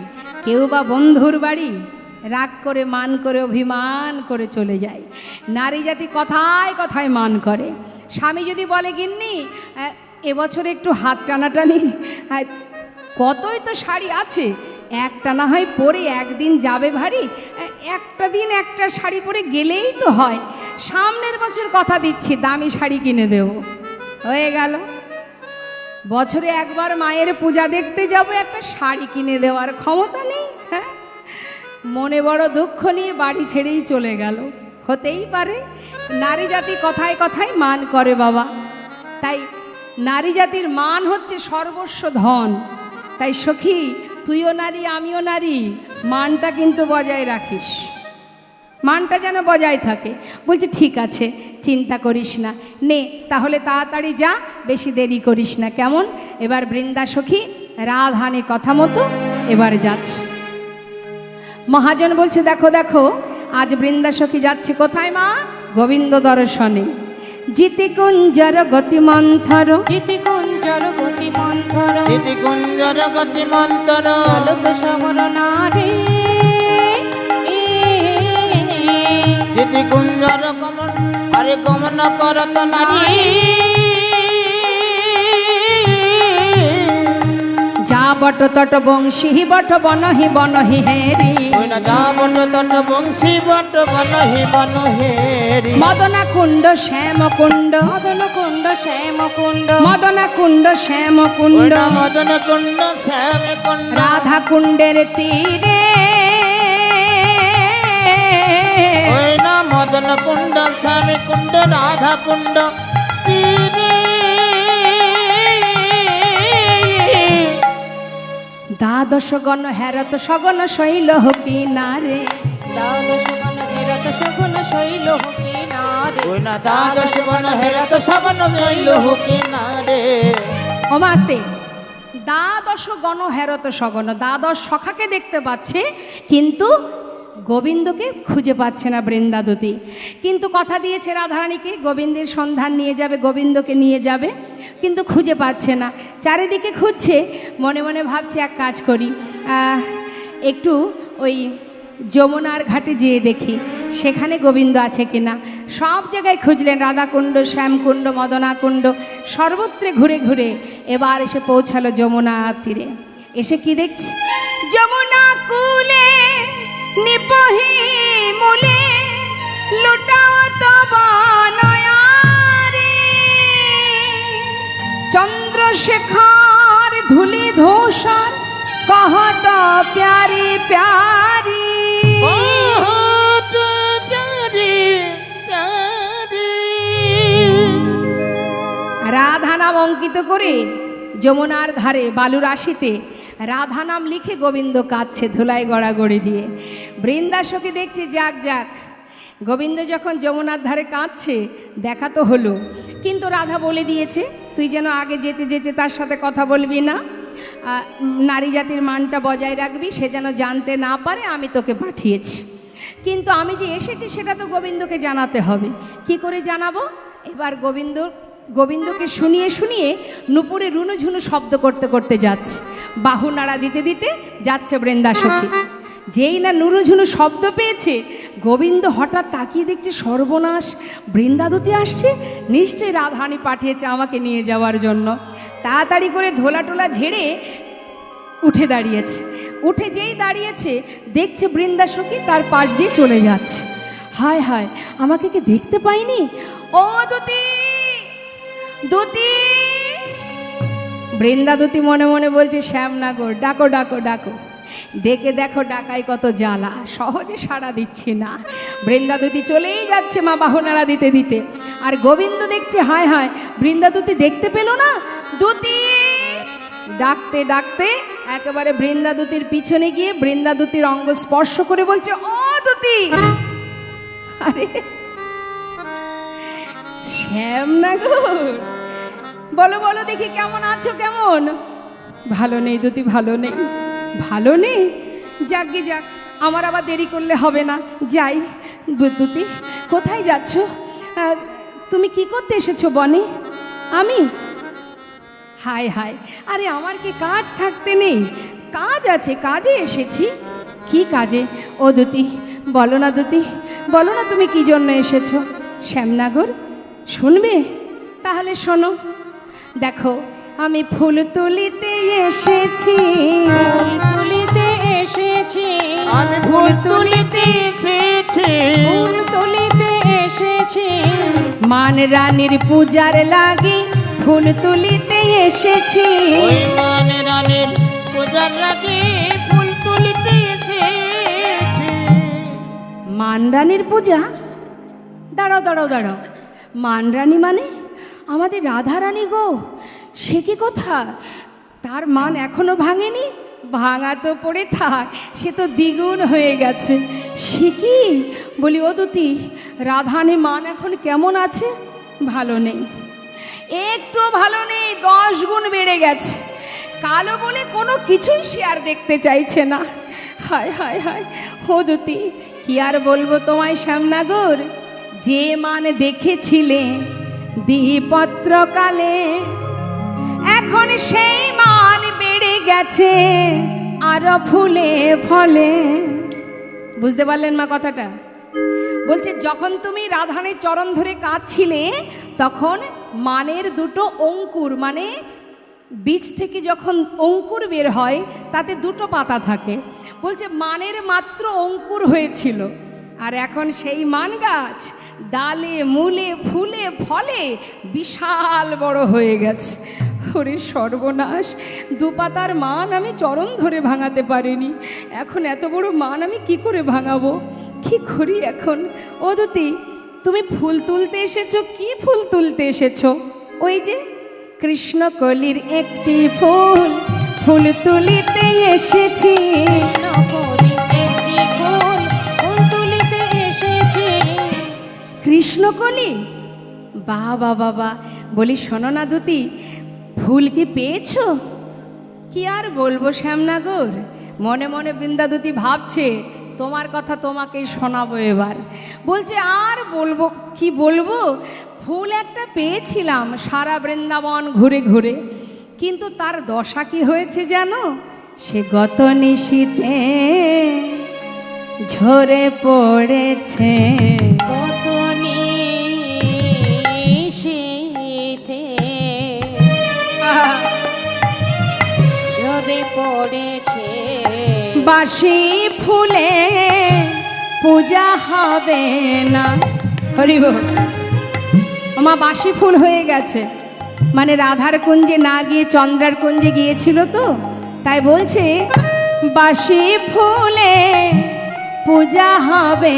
কেউ বা বন্ধুর বাড়ি, রাগ করে, মান করে, অভিমান করে চলে যায়। নারী জাতি কথায় কথায় মান করে। স্বামী যদি বলে, গিন্নি এবছর একটু হাত টানাটানি, কতই তো শাড়ি আছে, একটা না হয় পরে একদিন যাবে ভারী, একটা দিন একটা শাড়ি পরে গেলেই তো হয়, সামনের বছর কথা দিচ্ছি দামি শাড়ি কিনে দেব। হয়ে গেল, বছরে একবার মায়ের পূজা দেখতে যাব, একটা শাড়ি কিনে দেওয়ার ক্ষমতা নেই। হ্যাঁ, মনে বড় দুঃখ নিয়ে বাড়ি ছেড়েই চলে গেল। হতেই পারে, নারী জাতি কথায় কথায় মান করে বাবা। তাই নারী জাতির মান হচ্ছে সর্বস্ব ধন। তাই সখী, তুইও নারী, আমিও নারী, মানটা কিন্তু বজায় রাখিস, মানটা যেন বজায় থাকে। বলছে ঠিক আছে, চিন্তা করিস না, নে তাহলে তাড়াতাড়ি যা, বেশি দেরি করিস না, কেমন? এবার বৃন্দা সখী রাধানে কথা মতো এবার যাচ্ছে। মহাজন বলছে, দেখো দেখো, আজ বৃন্দা সখী যাচ্ছে কোথায় মা? গোবিন্দ দর্শনে। জিতি কুঞ্জর গতি মন্থর, জিতি কুঞ্জর গতি মন্থর, দিদি কুঞ্জর গতি মন্তর, চলক সমর নারী, যৌবন করত নারী যা বট তট বংশী বট বনহি বনহি হেরি ওই না যা বট তট বংশী বট বনহি বনহেরি মদনা কুণ্ড শ্যাম কুণ্ড মদন কুণ্ড শ্যাম কুণ্ড মদনা কুণ্ড শ্যাম ওই কুণ্ড না মদন কুণ্ড শ্যাম কুণ্ড রাধা কুণ্ডের তীরে ওই না মদন কুণ্ড শ্যাম কুণ্ড রাধা কুণ্ড তীরে দ্বাদশ গণ হেরত সগণ শৈল কিনারে দ্বাদশ বন হেরত সগুণ শৈল কিনারে ওই না দ্বাদশ বন হেরত সবন শৈল কিনারে অমাস্তে দ্বাদশ গণ হেরত সগণ দ্বাদশ সখাকে দেখতে পাচ্ছে কিন্তু গোবিন্দকে খুঁজে পাচ্ছে না বৃন্দাদতী কিন্তু কথা দিয়েছে রাধারানীকে গোবিন্দের সন্ধান নিয়ে যাবে গোবিন্দকে নিয়ে যাবে কিন্তু খুঁজে পাচ্ছে না চারিদিকে খুঁজছে মনে মনে ভাবছে এক কাজ করি একটু ওই যমুনার ঘাটে যেয়ে দেখি সেখানে গোবিন্দ আছে কিনা সব জায়গায় খুঁজলেন রাধাকুণ্ড শ্যামকুণ্ড মদনাকুণ্ড সর্বত্রে ঘুরে ঘুরে এবার এসে পৌঁছালো যমুনার তীরে এসে কি দেখছি যমুনা কুলে নিপহি মূলে লুটাও তো বনয়ারে চন্দ্রশেখর ধুলি ধূসর কহত প্যারি প্যারি बहुत प्यारी प्यारी রাধা নাম অঙ্কিত করে যমুনার ধারে বালুর রাশিতে রাধা নাম লিখে গোবিন্দ কাঁদছে ধুলায় গড়াগড়ি দিয়ে বৃন্দাসখী দেখছে যাক যাক গোবিন্দ যখন যমুনার ধারে কাঁদছে দেখা তো হলো কিন্তু রাধা বলে দিয়েছে তুই যেন আগে যেচে যেচে তার সাথে কথা বলবি না নারী জাতির মানটা বজায় রাখবি সে যেন জানতে না পারে আমি তোকে পাঠিয়েছি কিন্তু আমি যে এসেছি সেটা তো গোবিন্দকে জানাতে হবে কি করে জানাবো এবার গোবিন্দকে শুনিয়ে শুনিয়ে নুপুরে রুনুঝুনু শব্দ করতে করতে যাচ্ছে বাহু নাড়া দিতে দিতে যাচ্ছে বৃন্দাসখী যেই না নুরুঝুনু শব্দ পেয়েছে গোবিন্দ হঠাৎ তাকিয়ে দেখছে সর্বনাশ বৃন্দাদতী আসছে নিশ্চয়ই রাধারানী পাঠিয়েছে আমাকে নিয়ে যাওয়ার জন্য তাড়াতাড়ি করে ধোলা টোলা ঝেড়ে উঠে দাঁড়িয়েছে উঠে যেই দাঁড়িয়েছে দেখছে বৃন্দাসখী তার পাশ দিয়ে চলে যাচ্ছে হায় হায় আমাকে কি দেখতে পাইনি ও দুতি দুতি বৃন্দাদতী মনে মনে বলছে শ্যামনগর ডাকো ডাকো ডাকো ডেকে দেখো ডাকাই কত জ্বালা সহজে সাড়া দিচ্ছি না বৃন্দাদতী চলেই যাচ্ছে মা বাহনারা দিতে দিতে আর গোবিন্দ দেখছে হায় হায় বৃন্দাদতী দেখতে পেল না দুতি ডাকতে ডাকতে একেবারে বৃন্দাদতীর পিছনে গিয়ে বৃন্দাদতীর অঙ্গ স্পর্শ করে বলছে ও দুতি আরে শ্যামনগর বলো বলো দেখি কেমন আছো কেমন ভালো নেই দুতি ভালো নেই ভালো নেই যাকগে যাক আমার আবার দেরি করলে হবে না যাই দুতি কোথায় যাচ্ছ তুমি কি করতে এসেছো বনে আমি হায় হায় আরে আমার কি কাজ থাকতে নেই কাজ আছে কাজে এসেছি কি কাজে ও দুতি বলো না দুতি বলো না তুমি কি জন্য এসেছো শ্যামনগর শুনবে তাহলে শোনো দেখো আমি ফুল তুলিতে এসেছি ফুল তুলিতে এসেছি আমি ফুল তুলিতে এসেছি ফুল তুলিতে এসেছি মান রানীর পূজার লাগি ফুল তুলিতে এসেছি ওই মান রানীর পূজার লাগি ফুল তুলিতে এসেছি মান রানীর পূজা দাঁড়াও দাঁড়াও দাঁড়াও মান রানী মানে আমাদের রাধা রানী গো সে কি কথা তার মান এখনো ভাঙেনি ভাঙা তো পড়ে থাক সে তো দ্বিগুণ হয়ে গেছে সে কি বলি ও দুতি রাধারানী মান এখন কেমন আছে ভালো নেই একটু ভালো নেই 10 গুণ বেড়ে গেছে কালো বলে কোনো কিছুই সে আর দেখতে চাইছে না হায় হায় হায় ও দুতি কি আর বলবো তোমায় শ্যামনগর যে মান দেখেছিলে দ্বিপত্র কালে এখন সেই মান বেড়ে গেছে আরো ফুলে ফলে বুঝতে পারলেন মা কথাটা বলছে যখন তুমি রাধানের চরণ ধরে কাঁদছিলে তখন মানের দুটো অঙ্কুর, মানে বীজ থেকে যখন অঙ্কুর বের হয় তাতে দুটো পাতা থাকে। বলছে মানের মাত্র অঙ্কুর হয়েছিল, আর এখন সেই মান গাছ ডালে মূলে ফুলে ফলে বিশাল বড় হয়ে গেছে। ওরে সর্বনাশ, দুপাতার মান আমি চরণ ধরে ভাঙাতে পারিনি, এখন এত বড় মান আমি কি করে ভাঙাবো, কি করি এখন? ও দুতি, তুমি ফুল তুলতে এসেছো? কি ফুল তুলতে এসেছো? ওই যে কৃষ্ণকলির একটি ফুল, ফুল তুলিতে এসেছি। কৃষ্ণকলি একটি ফুল, ফুল তুলিতে এসেছি। কৃষ্ণকলি, বাবা বাবা। বলি শোনো না দুতি, ফুল কি পেয়েছো? কি আর বলবো শ্যামনগর, মনে মনে বৃন্দাদুতি ভাবছে তোমার কথা তোমাকেই শোনাবো এবার। বলছে আর বলবো কি বলবো, ফুল একটা পেয়েছিলাম সারা বৃন্দাবন ঘুরে ঘুরে, কিন্তু তার দশা কি হয়েছে জানো? সে গত নিশীতে ঝরে পড়েছে। কত নিশীথে ঝরে পড়েছে। বাসি ফুলে পূজা হবে না। হরিব, মা বাসি ফুল হয়ে গেছে, মানে রাধার কুঞ্জে না গিয়ে চন্দ্রার কুঞ্জে গিয়েছিল তো, তাই বলছে বাসি ফুলে পূজা হবে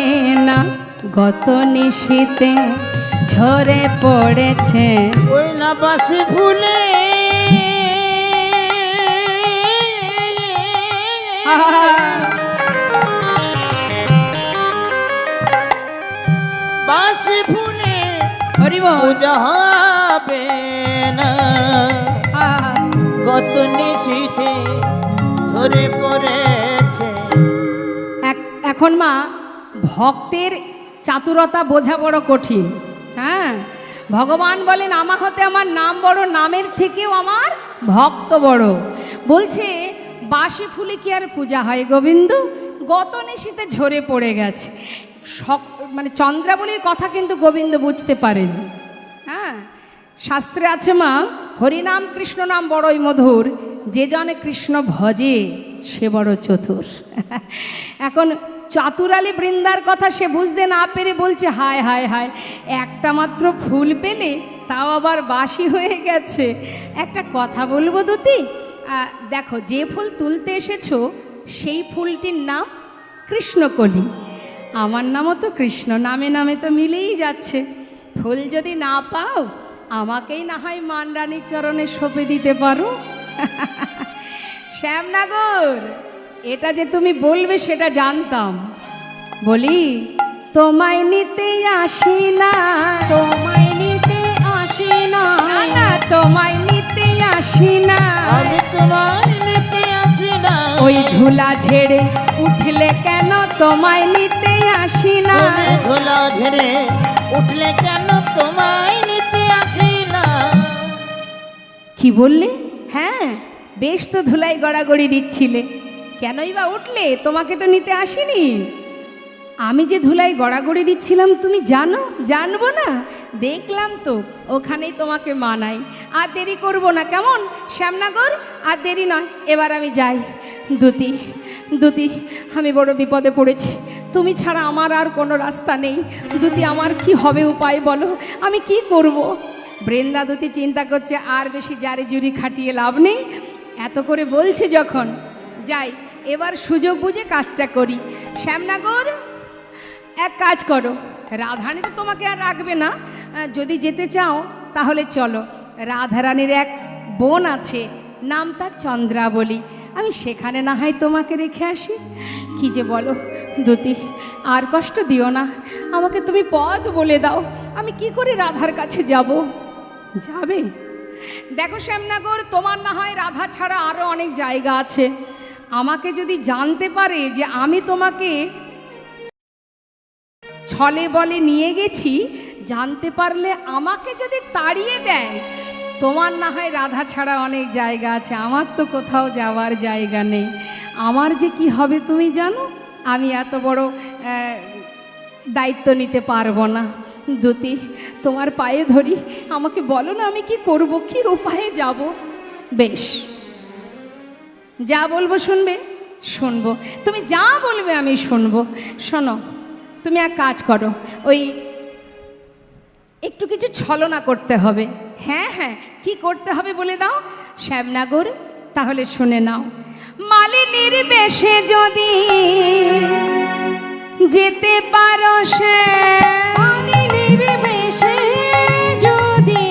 না, গত নিশীতে ঝরে পড়েছে। ওই না বাসি ফুলে বাসি ফুলে হরিব, পূজা হবে না, গত নিশীথে ধরে পড়েছে। এখন মা, ভক্তের চাতুরতা বোঝা বড় কঠিন। হ্যাঁ, ভগবান বলেন আমা হতে আমার নাম বড়, নামের থেকেও আমার ভক্ত বড়। বলছে বাসি ফুলে কি আর পূজা হয় গোবিন্দ? গত নিশীতে ঝরে পড়ে গেছে। মানে চন্দ্রাবলীর কথা কিন্তু গোবিন্দ বুঝতে পারেন। হ্যাঁ, শাস্ত্রে আছে মা, হরিনাম কৃষ্ণ নাম বড়ই মধুর, যে জনে কৃষ্ণ ভজে সে বড় চতুর। এখন চাতুরালী বৃন্দার কথা সে বুঝতে না পেরে বলছে হায় হায় হায়, একটা মাত্র ফুল পেলে তাও আবার বাসি হয়ে গেছে। একটা কথা বলবো দুতি, দেখো যে ফুল তুলতে এসেছো সেই ফুলটির নাম কৃষ্ণকলি, আমার নামও তো কৃষ্ণ, নামে নামে তো মিলেই যাচ্ছে। ফুল যদি না পাও আমাকেই না হয় মান রানীর চরণে সঁপে দিতে পারো। শ্যামনগর, এটা যে তুমি বলবে সেটা জানতাম। বলি তোমায় নিতে আসি না, তোমায় নিতে আসি না, না তোমায় নিতে আসি না, আমি তোমায় নিতে আসি না, ওই ধুলা ঝেড়ে উঠলে কেন তোমায় নিতে আসি না, তুমি ধুলা ঝেড়ে উঠলে কেন তোমায় নিতে আসি না। কি বললে? হ্যাঁ, বেশ তো ধুলাই গড়াগড়ি দিচ্ছিলে, কেনই বা উঠলে? তোমাকে তো নিতে আসিনি। আমি যে ধুলাই গড়াগড়ি দিচ্ছিলাম তুমি জানো? জানবো না? দেখলাম তো, ওখানেই তোমাকে মানাই। আর দেরি করব না কেমন শ্যামনগর, আর দেরি নয়, এবার আমি যাই। দুতি দুতি, আমি বড় বিপদে পড়েছি, তুমি ছাড়া আমার আর কোনো রাস্তা নেই। দুতি, আমার কি হবে উপায় বলো, আমি কি করব? বৃন্দা দুতি চিন্তা করছে আর বেশি জারি জুরি খাটিয়ে লাভ নেই, এত করে বলছে যখন, যাই এবার সুযোগ বুঝে কাজটা করি। শ্যামনগর, এক কাজ করো, রাধারানী তো তোমাকে আর রাখবে না, যদি যেতে চাও তাহলে চলো। রাধারানীর এক বোন আছে, নাম তার চন্দ্রাবলী, আমি সেখানে না হয় তোমাকে রেখে আসি। কি যে বলো দুতি, আর কষ্ট দিও না, আমাকে তুমি পথ বলে দাও, আমি কি করে রাধার কাছে যাব? যাবে? দেখো শ্যামনগর, তোমার না হয় রাধা ছাড়া আরও অনেক জায়গা আছে, আমাকে যদি জানতে পারে যে আমি তোমাকে ছলে বলে নিয়ে গেছি, জানতে পারলে আমাকে যদি তাড়িয়ে দেয়, তোমার না হয় রাধা ছাড়া অনেক জায়গা আছে, আমার তো কোথাও যাওয়ার জায়গা নেই, আমার যে কি হবে তুমি জানো? আমি এত বড় দায়িত্ব নিতে পারবো না। দুতি, তোমার পায়ে ধরি, আমাকে বলো না আমি কি করব, কি উপায়ে যাব? বেশ, যা বলবো শুনবে? শুনবো। তুমি যা বলবে আমি শুনবো। শোনো, তুমি এক কাজ করো, ওই একটু কিছু ছলনা করতে হবে। হ্যাঁ হ্যাঁ, কি করতে হবে বলে দাও। শ্যামনগর, তাহলে শুনে নাও। মালিনীর বেশে যদি যেতে পারো, সে মালিনীর বেশে যদি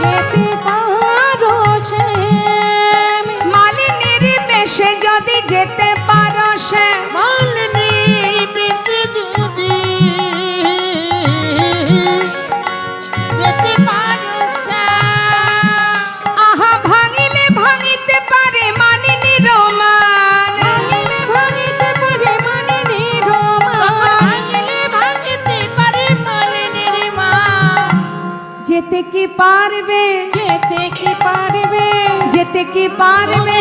যেতে পারো, সে মালিনীর বেশে যদি যেতে পারো, সে মালিনী বেশে যদি যেতে পারো সে, আহা ভাঙিলে ভাঙিতে পারে মানিনী রোমান, ভাঙিলে ভাঙিতে পারে মালিনীর ভাঙিলে ভাঙিতে পারে মালিনীর মা। যেতে কি পারবে, যেতে কি পারবে, যেতে কি পারবে,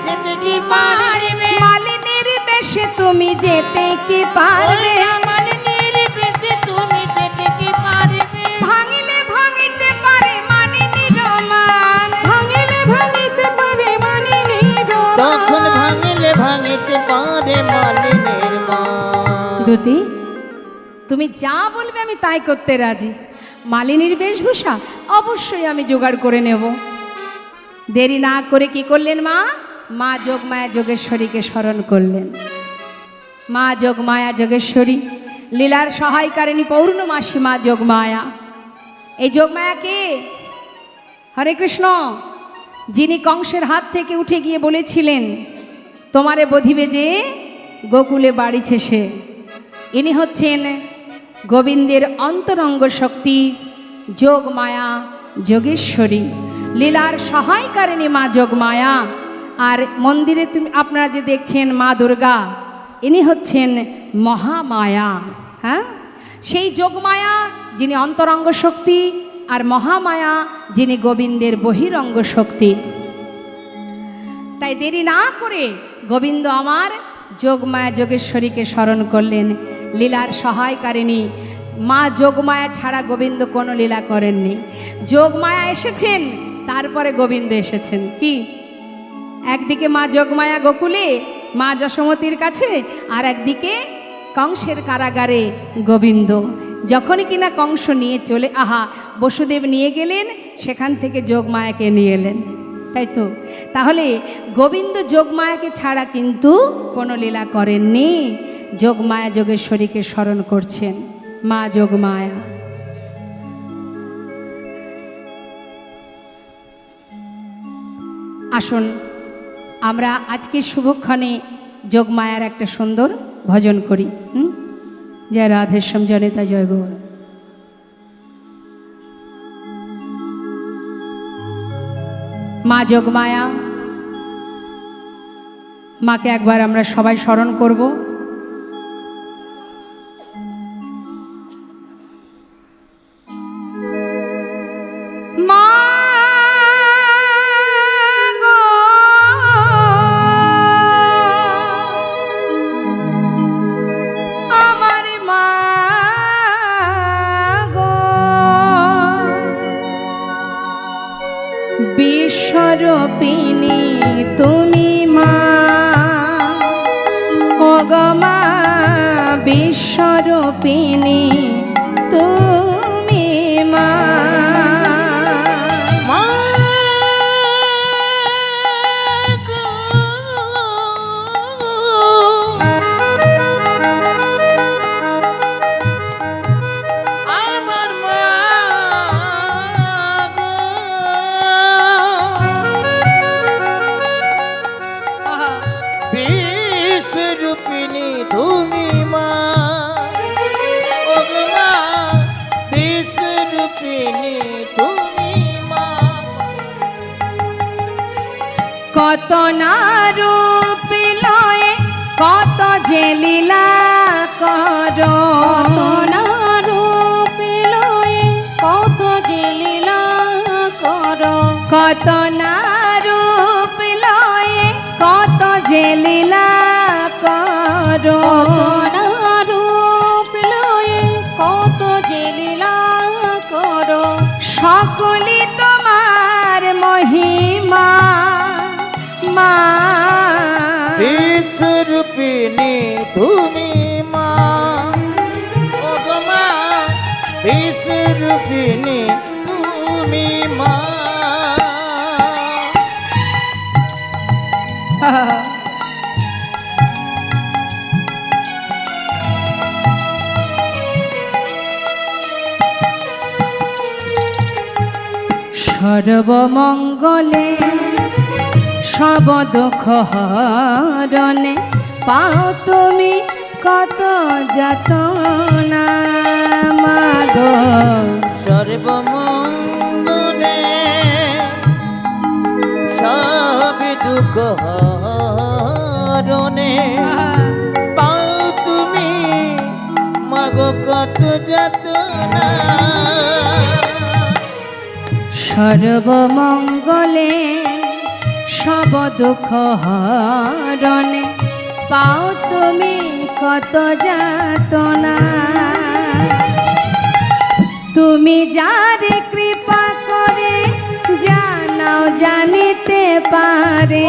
যেতে কি পারবে, মালিনীর বেশে তুমি যেতে কি পারবে, মালিনীর বেশে তুমি যেতে কি পারবে, ভাঙিলে ভাঙিতে পারে মানিনী রোমান, ভাঙিলে ভাঙিতে পারে মালিনীর তখন ভাঙিলে ভাঙিতে পারে মালিনীর মা। দুতি, তুমি যা বলবে আমি তাই করতে রাজি। মালিনীর বেশভূষা অবশ্যই আমি জোগাড় করে নেব। দেরি না করে কি করলেন মা? মা যোগমায়া যোগেশ্বরীকে স্মরণ করলেন। মা যোগমায়া যোগেশ্বরী, লীলার সহায়কারিণী পৌর্ণমাসী মা যোগমায়া। এই যোগমায়া কে? হরে কৃষ্ণ, যিনি কংসের হাত থেকে উঠে গিয়ে বলেছিলেন তোমারে বধিবে যে গোকুলে বাড়িছে সে, ইনি হচ্ছেন গোবিন্দের অন্তরঙ্গ শক্তি যোগমায়া যোগেশ্বরী, লীলার সহায়কারিণী মা যোগমায়া। আর মন্দিরে আপনারা যে দেখছেন মা দুর্গা, ইনি হচ্ছেন মহামায়া। হ্যাঁ, সেই যোগমায়া যিনি অন্তরঙ্গ শক্তি, আর মহামায়া যিনি গোবিন্দের বহিরঙ্গ শক্তি। তাই দেরি না করে গোবিন্দ আমার যোগমায়া যোগেশ্বরীকে স্মরণ করলেন, লীলার সহায়কারিণী মা যোগমায়া ছাড়া গোবিন্দ কোনো লীলা করেননি। যোগমায়া এসেছেন, তারপরে গোবিন্দ এসেছেন। কি, একদিকে মা যোগমায়া গোকুলে মা যশোমতীর কাছে, আর একদিকে কংসের কারাগারে গোবিন্দ। যখনই কিনা কংস নিয়ে চলে, বসুদেব নিয়ে গেলেন, সেখান থেকে যোগমায়াকে নিয়ে এলেন, তাই তো। তাহলে গোবিন্দ যোগমায়াকে ছাড়া কিন্তু কোনো লীলা করেননি। যোগমায়া যোগেশ্বরীকে স্মরণ করছেন মা যোগমায়া। আসুন আমরা আজকে শুভক্ষণে যোগমায়ার একটা সুন্দর ভজন করি। জয় রাধেশ্যাম জনিতা জয় গৌর। মা যোগমায়া, মাকে একবার আমরা সবাই স্মরণ করব। মা গো, আমার মা গো, বিশ্বরূপিণী তুমি মা, ও গো মা বিশ্বরূপিণী তুমি মা। আমার মা গো, বিশ্বরূপিণী তুমি মা, ও গো মা বিশ্বরূপিণী তুমি মা। কত না রূপ লয়ে কত যে লীলা করো, কত না রূপ লয়ে কত যে লীলা করো, কত না রূপ লয়ে কত যে লীলা কত না রূপ লয়ে কত যে লীলা করো, সকলি তোমার মহিমা মা। বিশ্বরূপিণী তুমি মা, ও গো মা, বিশ্বরূপিণী তুমি মা। সর্বমঙ্গলে সব দুঃখ হরণে পাও তুমি কত যাতনা মাগো। সর্বমঙ্গলে সব দুঃখ হরণে পাও তুমি মাগো কত যাতনা। সর্বমঙ্গলে সব দুঃখ হরণে পাও তুমি কত যাতনা। তুমি যারে কৃপা করে জানাও জানিতে পারে।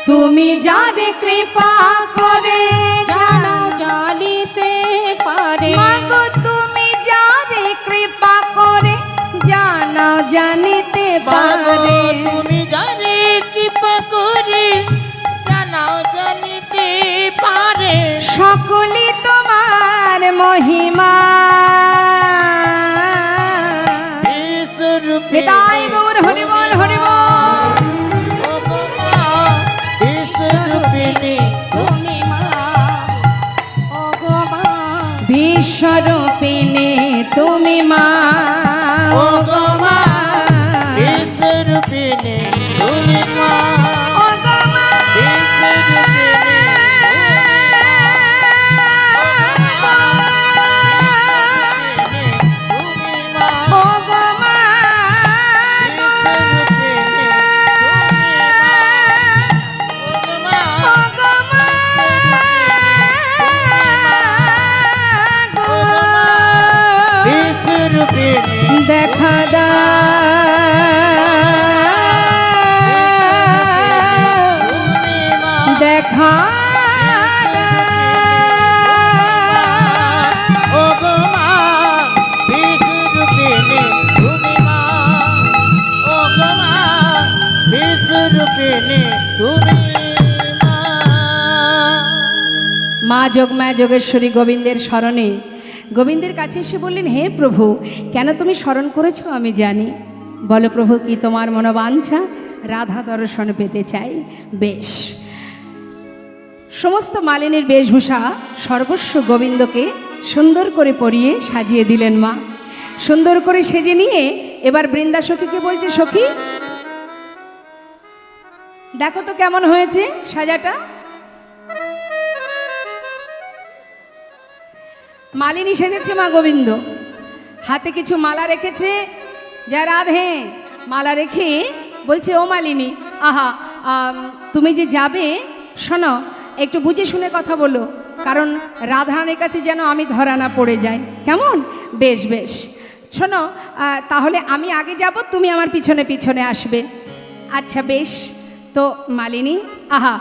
তুমি যারে কৃপা করে জানাও জানিতে পারে, মাগো তুমি যারে কৃপা করে জানাও জানিতে পারে। তুমি জানে কৃপা করে জানাও জানিতে পারে। সকলি তোমার মহিমা নিতাই গৌর হরি বল হরি বল। বিশ্বরূপিণী তুমি মা, ও গো মা, বিশ্বরূপিণী তুমি মা, ও গো মা, বিশ্বরূপিণী তুমি মা, ও গো মা, বিশ্বরূপিণী তুমি মা, ও গো মা, ও গো মা, গো। দেখা দাও দেখা মা যোগমা যোগেশ্বরী গোবিন্দের স্মরণে গোবিন্দের কাছে এসে বললেন, হে প্রভু, কেন তুমি স্মরণ করেছো আমি জানি। বলো প্রভু, কি তোমার মনোবাঞ্ছা? রাধা দর্শন পেতে চাই। বেশ, সমস্ত মালিনীর বেশভূষা সর্বস্ব গোবিন্দকে সুন্দর করে পরিয়ে সাজিয়ে দিলেন মা। সুন্দর করে সেজে নিয়ে এবার বৃন্দা সখীকে বলছে, সখী দেখো তো কেমন হয়েছে সাজাটা। মালিনী সেজেছে মা গোবিন্দ, হাতে কিছু মালা রেখেছে, যা রাধে মালা রেখে বলছে, ও মালিনী, আহা তুমি যে যাবে, শোনো একটু বুঝে শুনে কথা বলো, কারণ রাধারানীর কাছে যেন আমি ধরা না পড়ে যাই, কেমন? বেশ বেশ, শোনো তাহলে আমি আগে যাব, তুমি আমার পিছনে পিছনে আসবে। আচ্ছা বেশ। তো মালিনী, আহা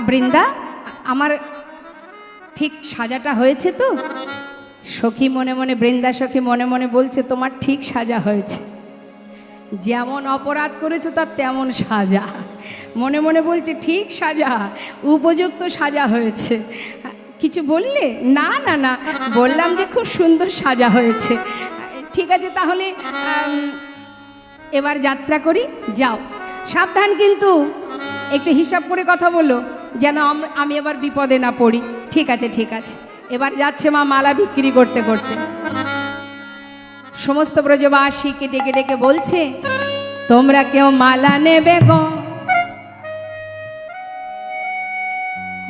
বৃন্দা, আমার ঠিক সাজাটা হয়েছে তো? সখী মনে মনে, বৃন্দা সখী মনে মনে বলছে, তোমার ঠিক সাজা হয়েছে, যেমন অপরাধ করেছো তার তেমন সাজা। মনে মনে বলছে, ঠিক সাজা, উপযুক্ত সাজা হয়েছে। কিছু বললে? না না না, বললাম যে খুব সুন্দর সাজা হয়েছে। ঠিক আছে, তাহলে এবার যাত্রা করি, যাও। সাবধান কিন্তু, একটু হিসাব করে কথা বলো, যেন আমি আবার বিপদে না পড়ি। ঠিক আছে ঠিক আছে। এবার যাচ্ছে মা মালা বিক্রি করতে করতে। সমস্ত ব্রজবাসীকে ডেকে ডেকে বলছে, তোমরা কেউ মালা নেবে গো,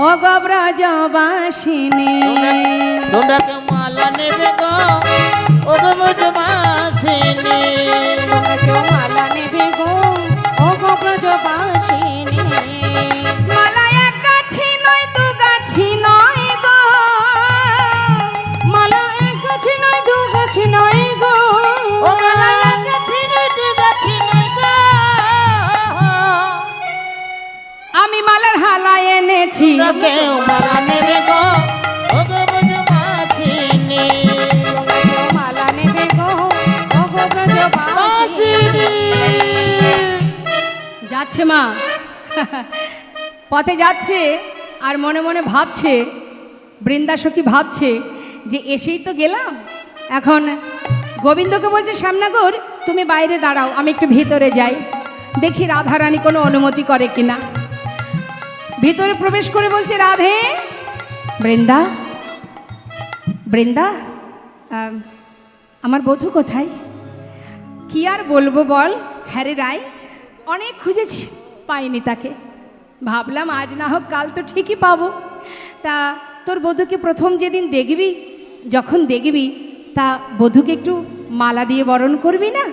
ও গো ব্রজবাসিনী। তোমরা কেউ মালা নেবে গো, ও গো ব্রজবাসিনী। তোমরা কেউ মালা নেবে গো, ও গো ব্রজবাসিনী। মালা এক গাছি নয় দু গাছি নয় গো, মালা এক গাছি নয় দু গাছি নয় গো, ও মালা এক গাছি নয় দু গাছি নয় গো। আমি মালার হালা এনেছি। তোমরা কেউ মালা নেবে গো, ও গো ব্রজবাসিনী। তোমরা কেউ মালা নেবে গো, ও গো ব্রজবাসিনী। যাচ্ছে মা পথে যাচ্ছে আর মনে মনে ভাবছে, বৃন্দাসখী ভাবছে যে এসেই তো গেলাম, এখন গোবিন্দকে বলছে শ্যামনগর তুমি বাইরে দাঁড়াও, আমি একটু ভিতরে যাই, দেখি রাধারানী কোনো অনুমতি করে কিনা। ভিতরে প্রবেশ করে বলছে, রাধে। বৃন্দা, বৃন্দা, আমার বধূ কোথায়? কি আর বলবো বল, হ্যাঁ রে রায়, অনেক খুঁজেছি পাইনি তাকে, ভাবলাম আজ না হোক কাল তো ঠিকই পাবো। তা তোর বধূকে প্রথম যেদিন দেখবি, যখন দেখবি তা বধূকে একটু মালা দিয়ে বরণ করবি না?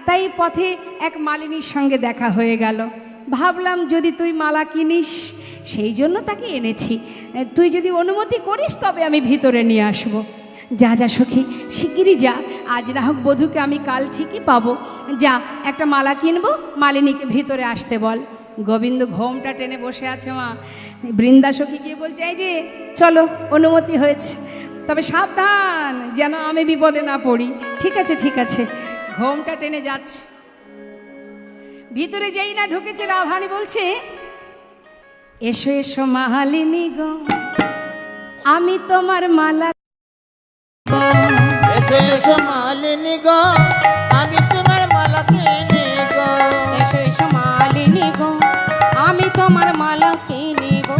তাই পথে এক মালিনীর সঙ্গে দেখা হয়ে গেল, ভাবলাম যদি তুই মালা কিনিস সেই জন্য তাকে এনেছি, তুই যদি অনুমতি করিস তবে আমি ভিতরে নিয়ে আসবো। যা যা সখী, শিগগিরই যা, আজ না হোক বধূকে আমি কাল ঠিকই পাবো, যা একটা মালা কিনবো, মালিনীকে ভিতরে আসতে বল। গোবিন্দ ঘোমটা টেনে বসে আছে মা। বৃন্দা সখী গিয়ে বলছে, এই যে চলো, অনুমতি হয়েছে, তবে সাবধান যেন আমি বিপদে না পড়ি। ঠিক আছে ঠিক আছে। ঘোমটা টেনে যাচ্ছে, ভিতরে যেই না ঢুকেছে রাধারানী বলছে, এসো এসো মালিনী গো, আমি তোমার মালা। এসো এসো মালিনী গো, আমি তোমার মালা কিনি গো। এসো এসো মালিনী গো, আমি তোমার মালা কিনি গো।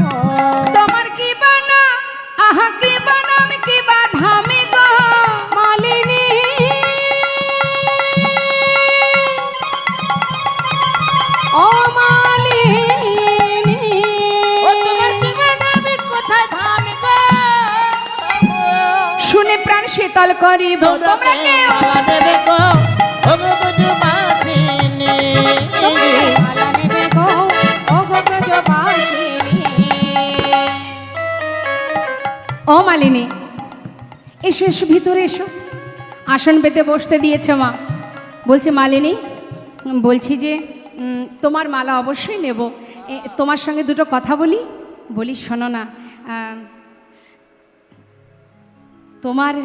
তোমার কি বানা, আহা কি বানাম কি বাধামি গো মালিনী, ও মালিনী, ও তোমার ঠিকানা আমি কোথায় ধামি গো। শুনে প্রাণ শীতল করিব। তোমরা কেউ মালা নেবে গো, ও গো ব্রজবাসিনী। তোমরা কেউ মালা নেবে গো, ও গো ব্রজবাসিনী। ও মালিনী, এসো এসো ভিতরে এসো। আসন পেতে বসতে দিয়েছে মা। বলছে, মালিনী বলছি যে তোমার মালা অবশ্যই নেব, তোমার সঙ্গে দুটো কথা বলি। বলি শোনো না, তোমার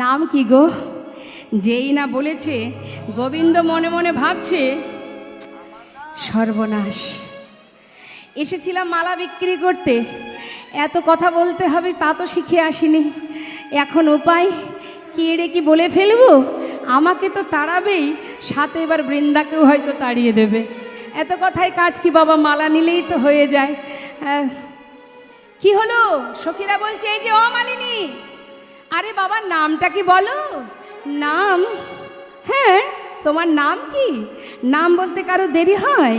নাম কি গো? যেই না বলেছে, গোবিন্দ মনে মনে ভাবছে, সর্বনাশ, এসেছিলাম মালা বিক্রি করতে, এত কথা বলতে হবে তা তো শিখে আসিনি, এখন উপায় কি এড়ে কি বলে ফেলবো? আমাকে তো তাড়াবেই, সাথে এবার বৃন্দাকেও হয়তো তাড়িয়ে দেবে। এত কথায় কাজ কি বাবা, মালা নিলেই তো হয়ে যায়। কি হলো? সখীরা বলছে, এই যে ও মালিনী, আরে বাবা নামটা কি বলো? নাম? হ্যাঁ, তোমার নাম কি? নাম বলতে কারো দেরি হয়?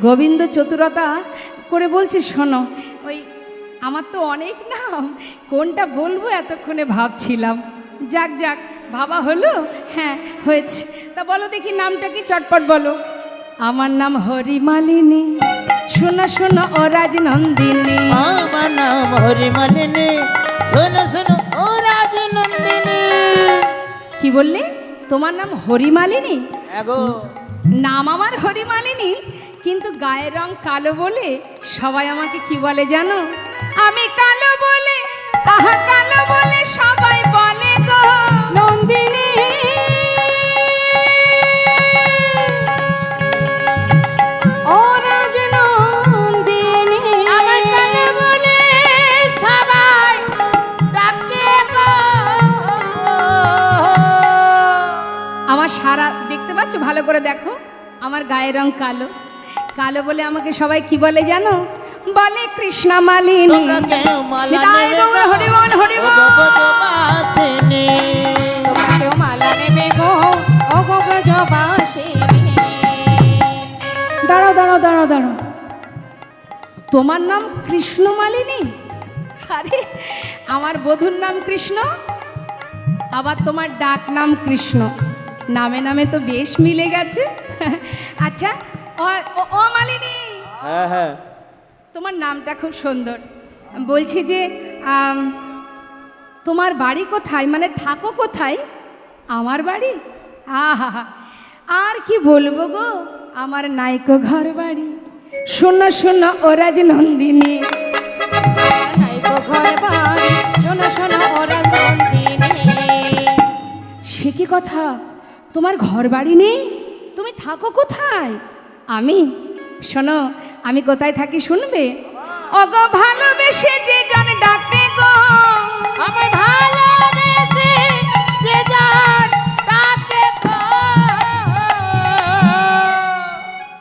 গোবিন্দ চতুরতা করে বলছে, শোনো, ওই আমার তো অনেক নাম, কোনটা বলবো এতক্ষণে ভাবছিলাম। যাক যাক, ভাবা হলো, হ্যাঁ হয়েছে। তা বলো দেখি নামটা কি, চটপট বলো। আমার নাম হরিমালিনী, শোনো শোনো ও রাজনন্দিনী। আমার নাম হরিমালিনী, শোনো শোনো ও রাজনন্দিনী। কি বললে? তোমার নাম হরিমালিনী? এগো নাম আমার হরিমালিনী, কিন্তু গায়ের রং কালো বলে সবাই আমাকে কি বলে জানো? আমি কালো বলে, আহা কালো বলে সবাই বলে গো নন্দিনী, ও রাজনন্দিনী, আমার কানে বলে সবাই ডাকে গো। আমার সারা দেখতে পাচ্ছ, ভালো করে দেখো, আমার গায়ের রং কালো, কালো বলে আমাকে সবাই কি বলে জানো? বলে কৃষ্ণা মালিনী। তোমরা কেউ মালা নিতাই নেবে গৌর গো, হরি বল, হরি ও বল। গো ব্রজবাসিনী। তোমরা কেউ মালা নেবে গো ও গো ব্রজবাসিনী। দাঁড়াও দাঁড়াও দাঁড়াও দাঁড়াও, তোমার নাম কৃষ্ণ মালিনী? আরে আমার বধূর নাম কৃষ্ণ, আবার তোমার ডাক নাম কৃষ্ণ, নামে নামে তো বেশ মিলে গেছে। আচ্ছা ও মালিনী, হ্যাঁ হ্যাঁ, তোমার নামটা খুব সুন্দর। বলছি যে তোমার বাড়ি কোথায়, মানে থাকো কোথায়? আমার বাড়ি, আহা, আর কি বলবো গো, আমার নাইকো ঘর বাড়ি। শোনো শোনো ও রাজনন্দিনী, নাই গো ঘর বাড়ি, শোনো শোনো ও রাজনন্দিনী। সে কি কথা, তোমার ঘর বাড়ি নেই? তুমি থাকো কোথায়? আমি, শোনো আমি কোথায় থাকি শুনবে? ওগো ভালোবেসে যে জন ডাকে গো, আমায় ভালোবেসে যে যার তাকে খো।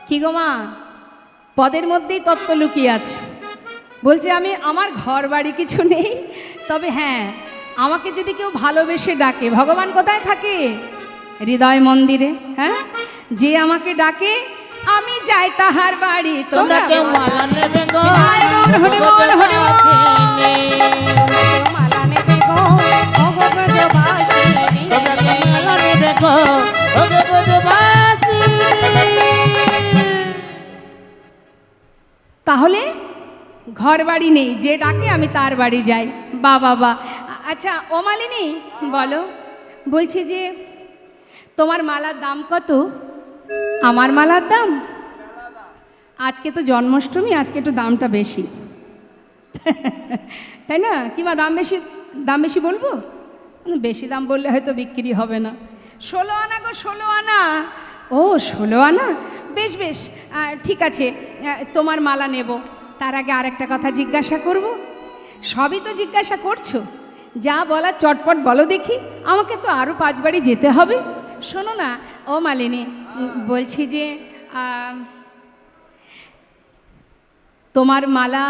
কি গো মা, পদের মধ্যেই তত্ত্ব লুকিয়ে আছে। বলছে আমি, আমার ঘর বাড়ি কিছু নেই, তবে হ্যাঁ আমাকে যদি কেউ ভালোবেসে ডাকে, ভগবান কোথায় থাকে? হৃদয় মন্দিরে। হ্যাঁ, যে আমাকে ডাকে আমি যাই তাহার বাড়ি। তোমরা কেউ মালা নেবে গো, নিতাই গৌর হরি বল, হরি বল। ব্রজবাসিনী। কেউ মালা নেবে গো ও গো ব্রজবাসিনী। তোমরা কেউ মালা নেবে গো, ও গো ব্রজবাসিনী। তাহলে ঘর বাড়ি নেই, যে ডাকে আমি তার বাড়ি যাই। বা বাবা, আচ্ছা ও মালিনী বলো, বলছি যে তোমার মালার দাম কত? আমার মালার দাম, আজকে তো জন্মাষ্টমী, আজকে একটু দামটা বেশি। তাই না? কিংবা দাম বেশি, দাম বেশি বলবো? বেশি দাম বললে হয়তো বিক্রি হবে না। 16 আনা গো, 16 আনা। ও 16 আনা, বেশ বেশ, ঠিক আছে, তোমার মালা নেব। তার আগে আরেকটা কথা জিজ্ঞাসা করব। সবই তো জিজ্ঞাসা করছো, যা বলার চটপট বলো দেখি, আমাকে তো আরও 5 বাড়ি যেতে হবে। শোনো না ও মালিনী, বলছি যে তোমার মালা,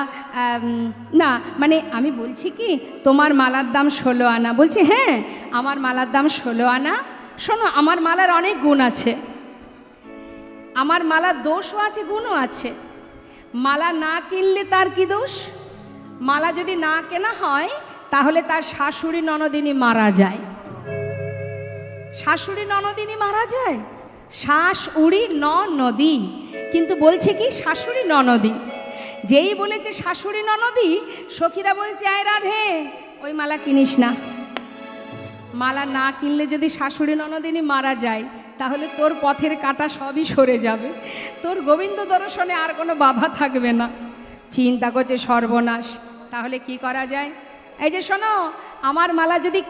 না মানে আমি বলছি কি, তোমার মালার দাম 16 আনা। বলছি হ্যাঁ, আমার মালার দাম 16 আনা। শোনো, আমার মালার অনেক গুণ আছে, আমার মালার দোষও আছে, গুণও আছে। মালা না কিনলে তার কি দোষ? মালা যদি না কেনা হয় তাহলে তার শাশুড়ি ননদিনী মারা যায়। শাশুড়ি ননদিনী মারা যায়, শাশুড়ি ননদী, কিন্তু বলছে কি শাশুড়ি ননদী। যেই বলেছে শাশুড়ি ননদী, সখীরা বলছে আয় রাধে ওই মালা কিনিস না। মালা না কিনলে যদি শাশুড়ি ননদিনী মারা যায় তাহলে তোর পথের কাঁটা সবই সরে যাবে, তোর গোবিন্দ দর্শনে আর কোনো বাধা থাকবে না। চিন্তা করছে সর্বনাশ, তাহলে কি করা যায়? এই যে শোনো, আমার মালা যদি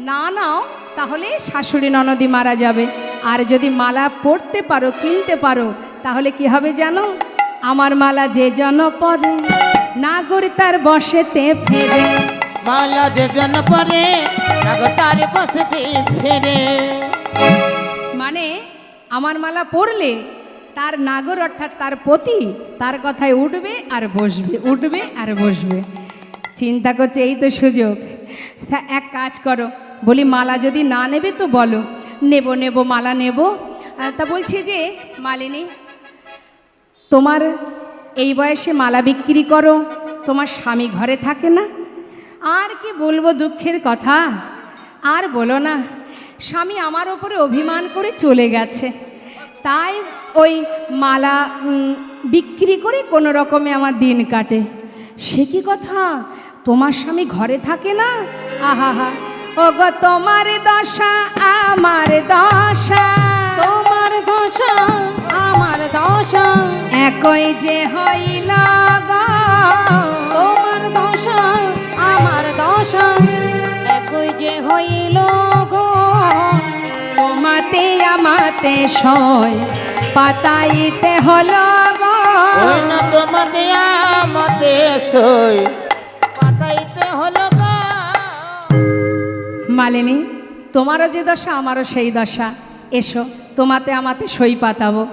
না নাও তাহলে শাশুড়ি ননদী মারা যাবে, আর যদি মালা পরতে পারো, কিনতে পারো, তাহলে কি হবে জানো? আমার মালা যে জন পরে, নাগর তার বসেতে ফেরে। মালা যে জন পরে, নাগর তার বসেতে ফেরে। মানে আমার মালা পরলে তার নাগর অর্থাৎ তার পতি তার কথায় উঠবে আর বসবে, উঠবে আর বসবে। চিন্তা করছে এই তো সুযোগ। এক কাজ করো, বলি মালা যদি না নেবে তো বলো, নেব নেব মালা নেব। তা বলছি যে মালিনী, তোমার এই বয়সে মালা বিক্রি করো, তোমার স্বামী ঘরে থাকে না? আর কি বলবো, দুঃখের কথা, আর বলো না। স্বামী আমার ওপরে অভিমান করে চলে গেছে, তাই ওই মালা বিক্রি করে কোনো রকমে আমার দিন কাটে। সে কি কথা, তোমার স্বামী ঘরে থাকে না? আহা হা, ও গো তোমার দশা আমার দশা, তোমার দশা আমার দশা, একই যে হইল গো। তোমার দশা আমার দশা, একই যে হইল গো। তোমাতে আমাতে সয় পাতাইতে হলো গো। ওই না তোমাকে আমাতে সই পাতাইতে হলো গো। মালিনী, তোমারও যে দশা আমারও সেই দশা। এসো তোমাতে আমাতে সই পাতাবো।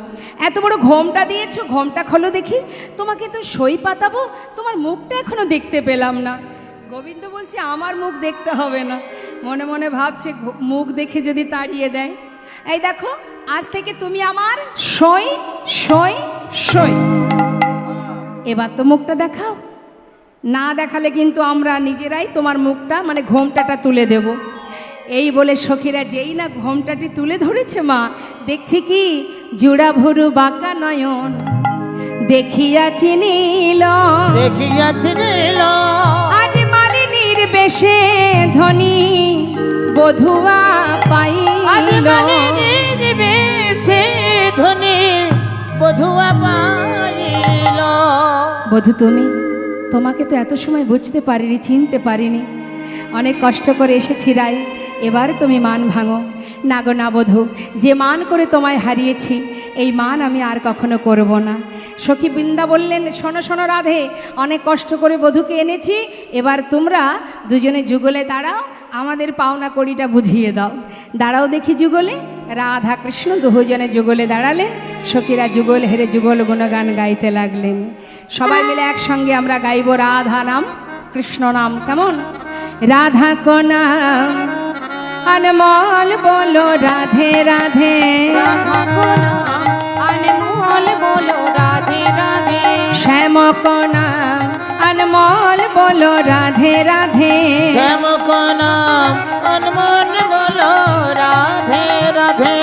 এত বড় ঘোমটা দিয়েছো, ঘোমটা খোলো দেখি, তোমাকে তো সই পাতাবো, তোমার মুখটা এখনো দেখতে পেলাম না। গোবিন্দ বলছে আমার মুখ দেখতে হবে না, মনে মনে ভাবছে মুখ দেখে যদি তাড়িয়ে দেয়। এই দেখো, আজ থেকে তুমি আমার সই সই সই। এবার তো মুখটা দেখাও, না দেখালে কিন্তু আমরা নিজেরাই তোমার মুখটা মানে ঘোমটাটা তুলে দেব। এই বলে সখীরা যেই না ঘোমটাটি তুলে ধরেছে, মা দেখছি কি জোড়া ভরু বাঁকা নয়ন দেখিয়া চিনিল, দেখিয়া চিনিল আজ মালিনীর বেশে ধনী বধুয়া পাইল। সে ধনী বধুয়া পাইল। বধূ তুমি, তোমাকে তো এত সময় বুঝতে পারিনি, চিনতে পারিনি, অনেক কষ্ট করে এসেছি রাই, এবার তুমি মান ভাঙো। না গো না বধূ, যে মান করে তোমায় হারিয়েছি এই মান আমি আর কখনো করব না। সখী বৃন্দা বললেন, শোনো শোনো রাধে, অনেক কষ্ট করে বধূকে এনেছি, এবার তোমরা দুজনে যুগলে দাঁড়াও, আমাদের পাওনা কড়িটা বুঝিয়ে দাও। দাঁড়াও দেখি যুগলে। রাধা কৃষ্ণ দুজনে যুগলে দাঁড়ালেন, সখীরা যুগল হেরে যুগল গুণগান গাইতে লাগলেন। সবাই মিলে একসঙ্গে আমরা গাইব রাধা নাম কৃষ্ণ নাম। কেমন? রাধা কো নাম अनमोल बोलो राधे राधे, राधा को नाम अनमोल बोलो राधे राधे, श्याम को नाम अनमोल बोलो राधे राधे, श्याम को नाम अनमोल बोलो राधे राधे।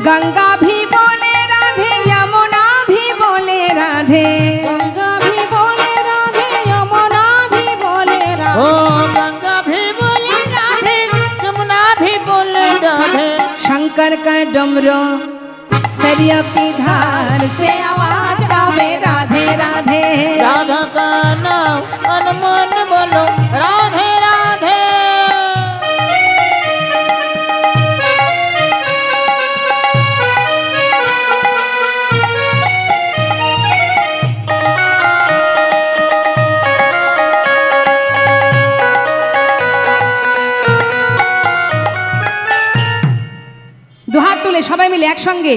गंगा भी बोले राधे, यमुना भी बोले राधे, गंगा भी बोले राधे, यमुना भी बोले ओ राधे, गंगा भी बोले राधे, यमुना भी बोले राधे। शंकर का डमरू सरयू की धार से आवाज आवे राधे राधे, राधा का नाम अनमोल बोलो राधे राधे। দুহাত তুলে সবাই মিলে একসঙ্গে।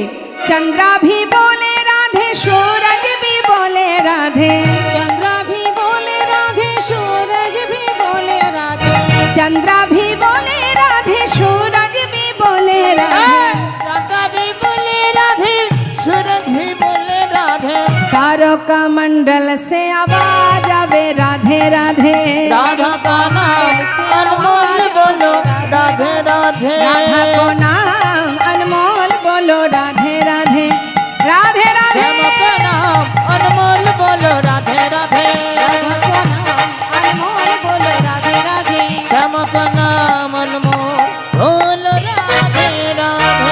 चंद्रा भी बोले राधे, सूरज भी बोले राधे, चंद्रा भी बोले राधे, सूरज भी बोले राधे, चंद्रा भी बोले राधे, सूरज भी बोले राधे, चंद्रा भी बोले राधे, सूरज भी बोले राधे। तारों का मंडल से आवाज आवे राधे राधे, राधा का नाम अनमोल बोलो राधे राधे। राधा को नाम अनमोल बोलो राधे राधे, राधे राधे, श्याम का नाम अनमोल बोलो राधे राधे, राधा को नाम अनमोल बोलो राधे राधे, श्याम का नाम अनमोल बोलो राधे राधे।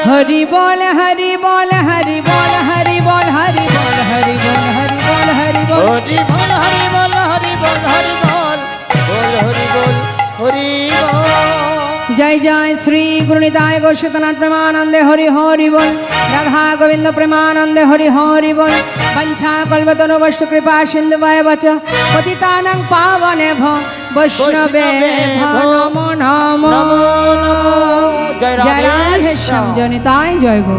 हरि बोल हरि बोल हरि बोल हरि बोल हरि बोल हरि बोल हरि बोल हरि बोल, हरि बोल हरि बोल हरि बोल हरि बोल, बोल हरि बोल हरि बोल। जय जय श्री गुरुनिताय गौशीतनाथ प्रेमानंदे हरि हरि बोल, राधा गोविंद प्रेमानंदे हरि हरि बोल। वंशा कल्पतनु वस्तु कृपा सिंधु वच पतितानां पावने भो वैष्णवे भो नमो नमो। नमो नमो। जय जय राधे श्याम जनिताय जय गो।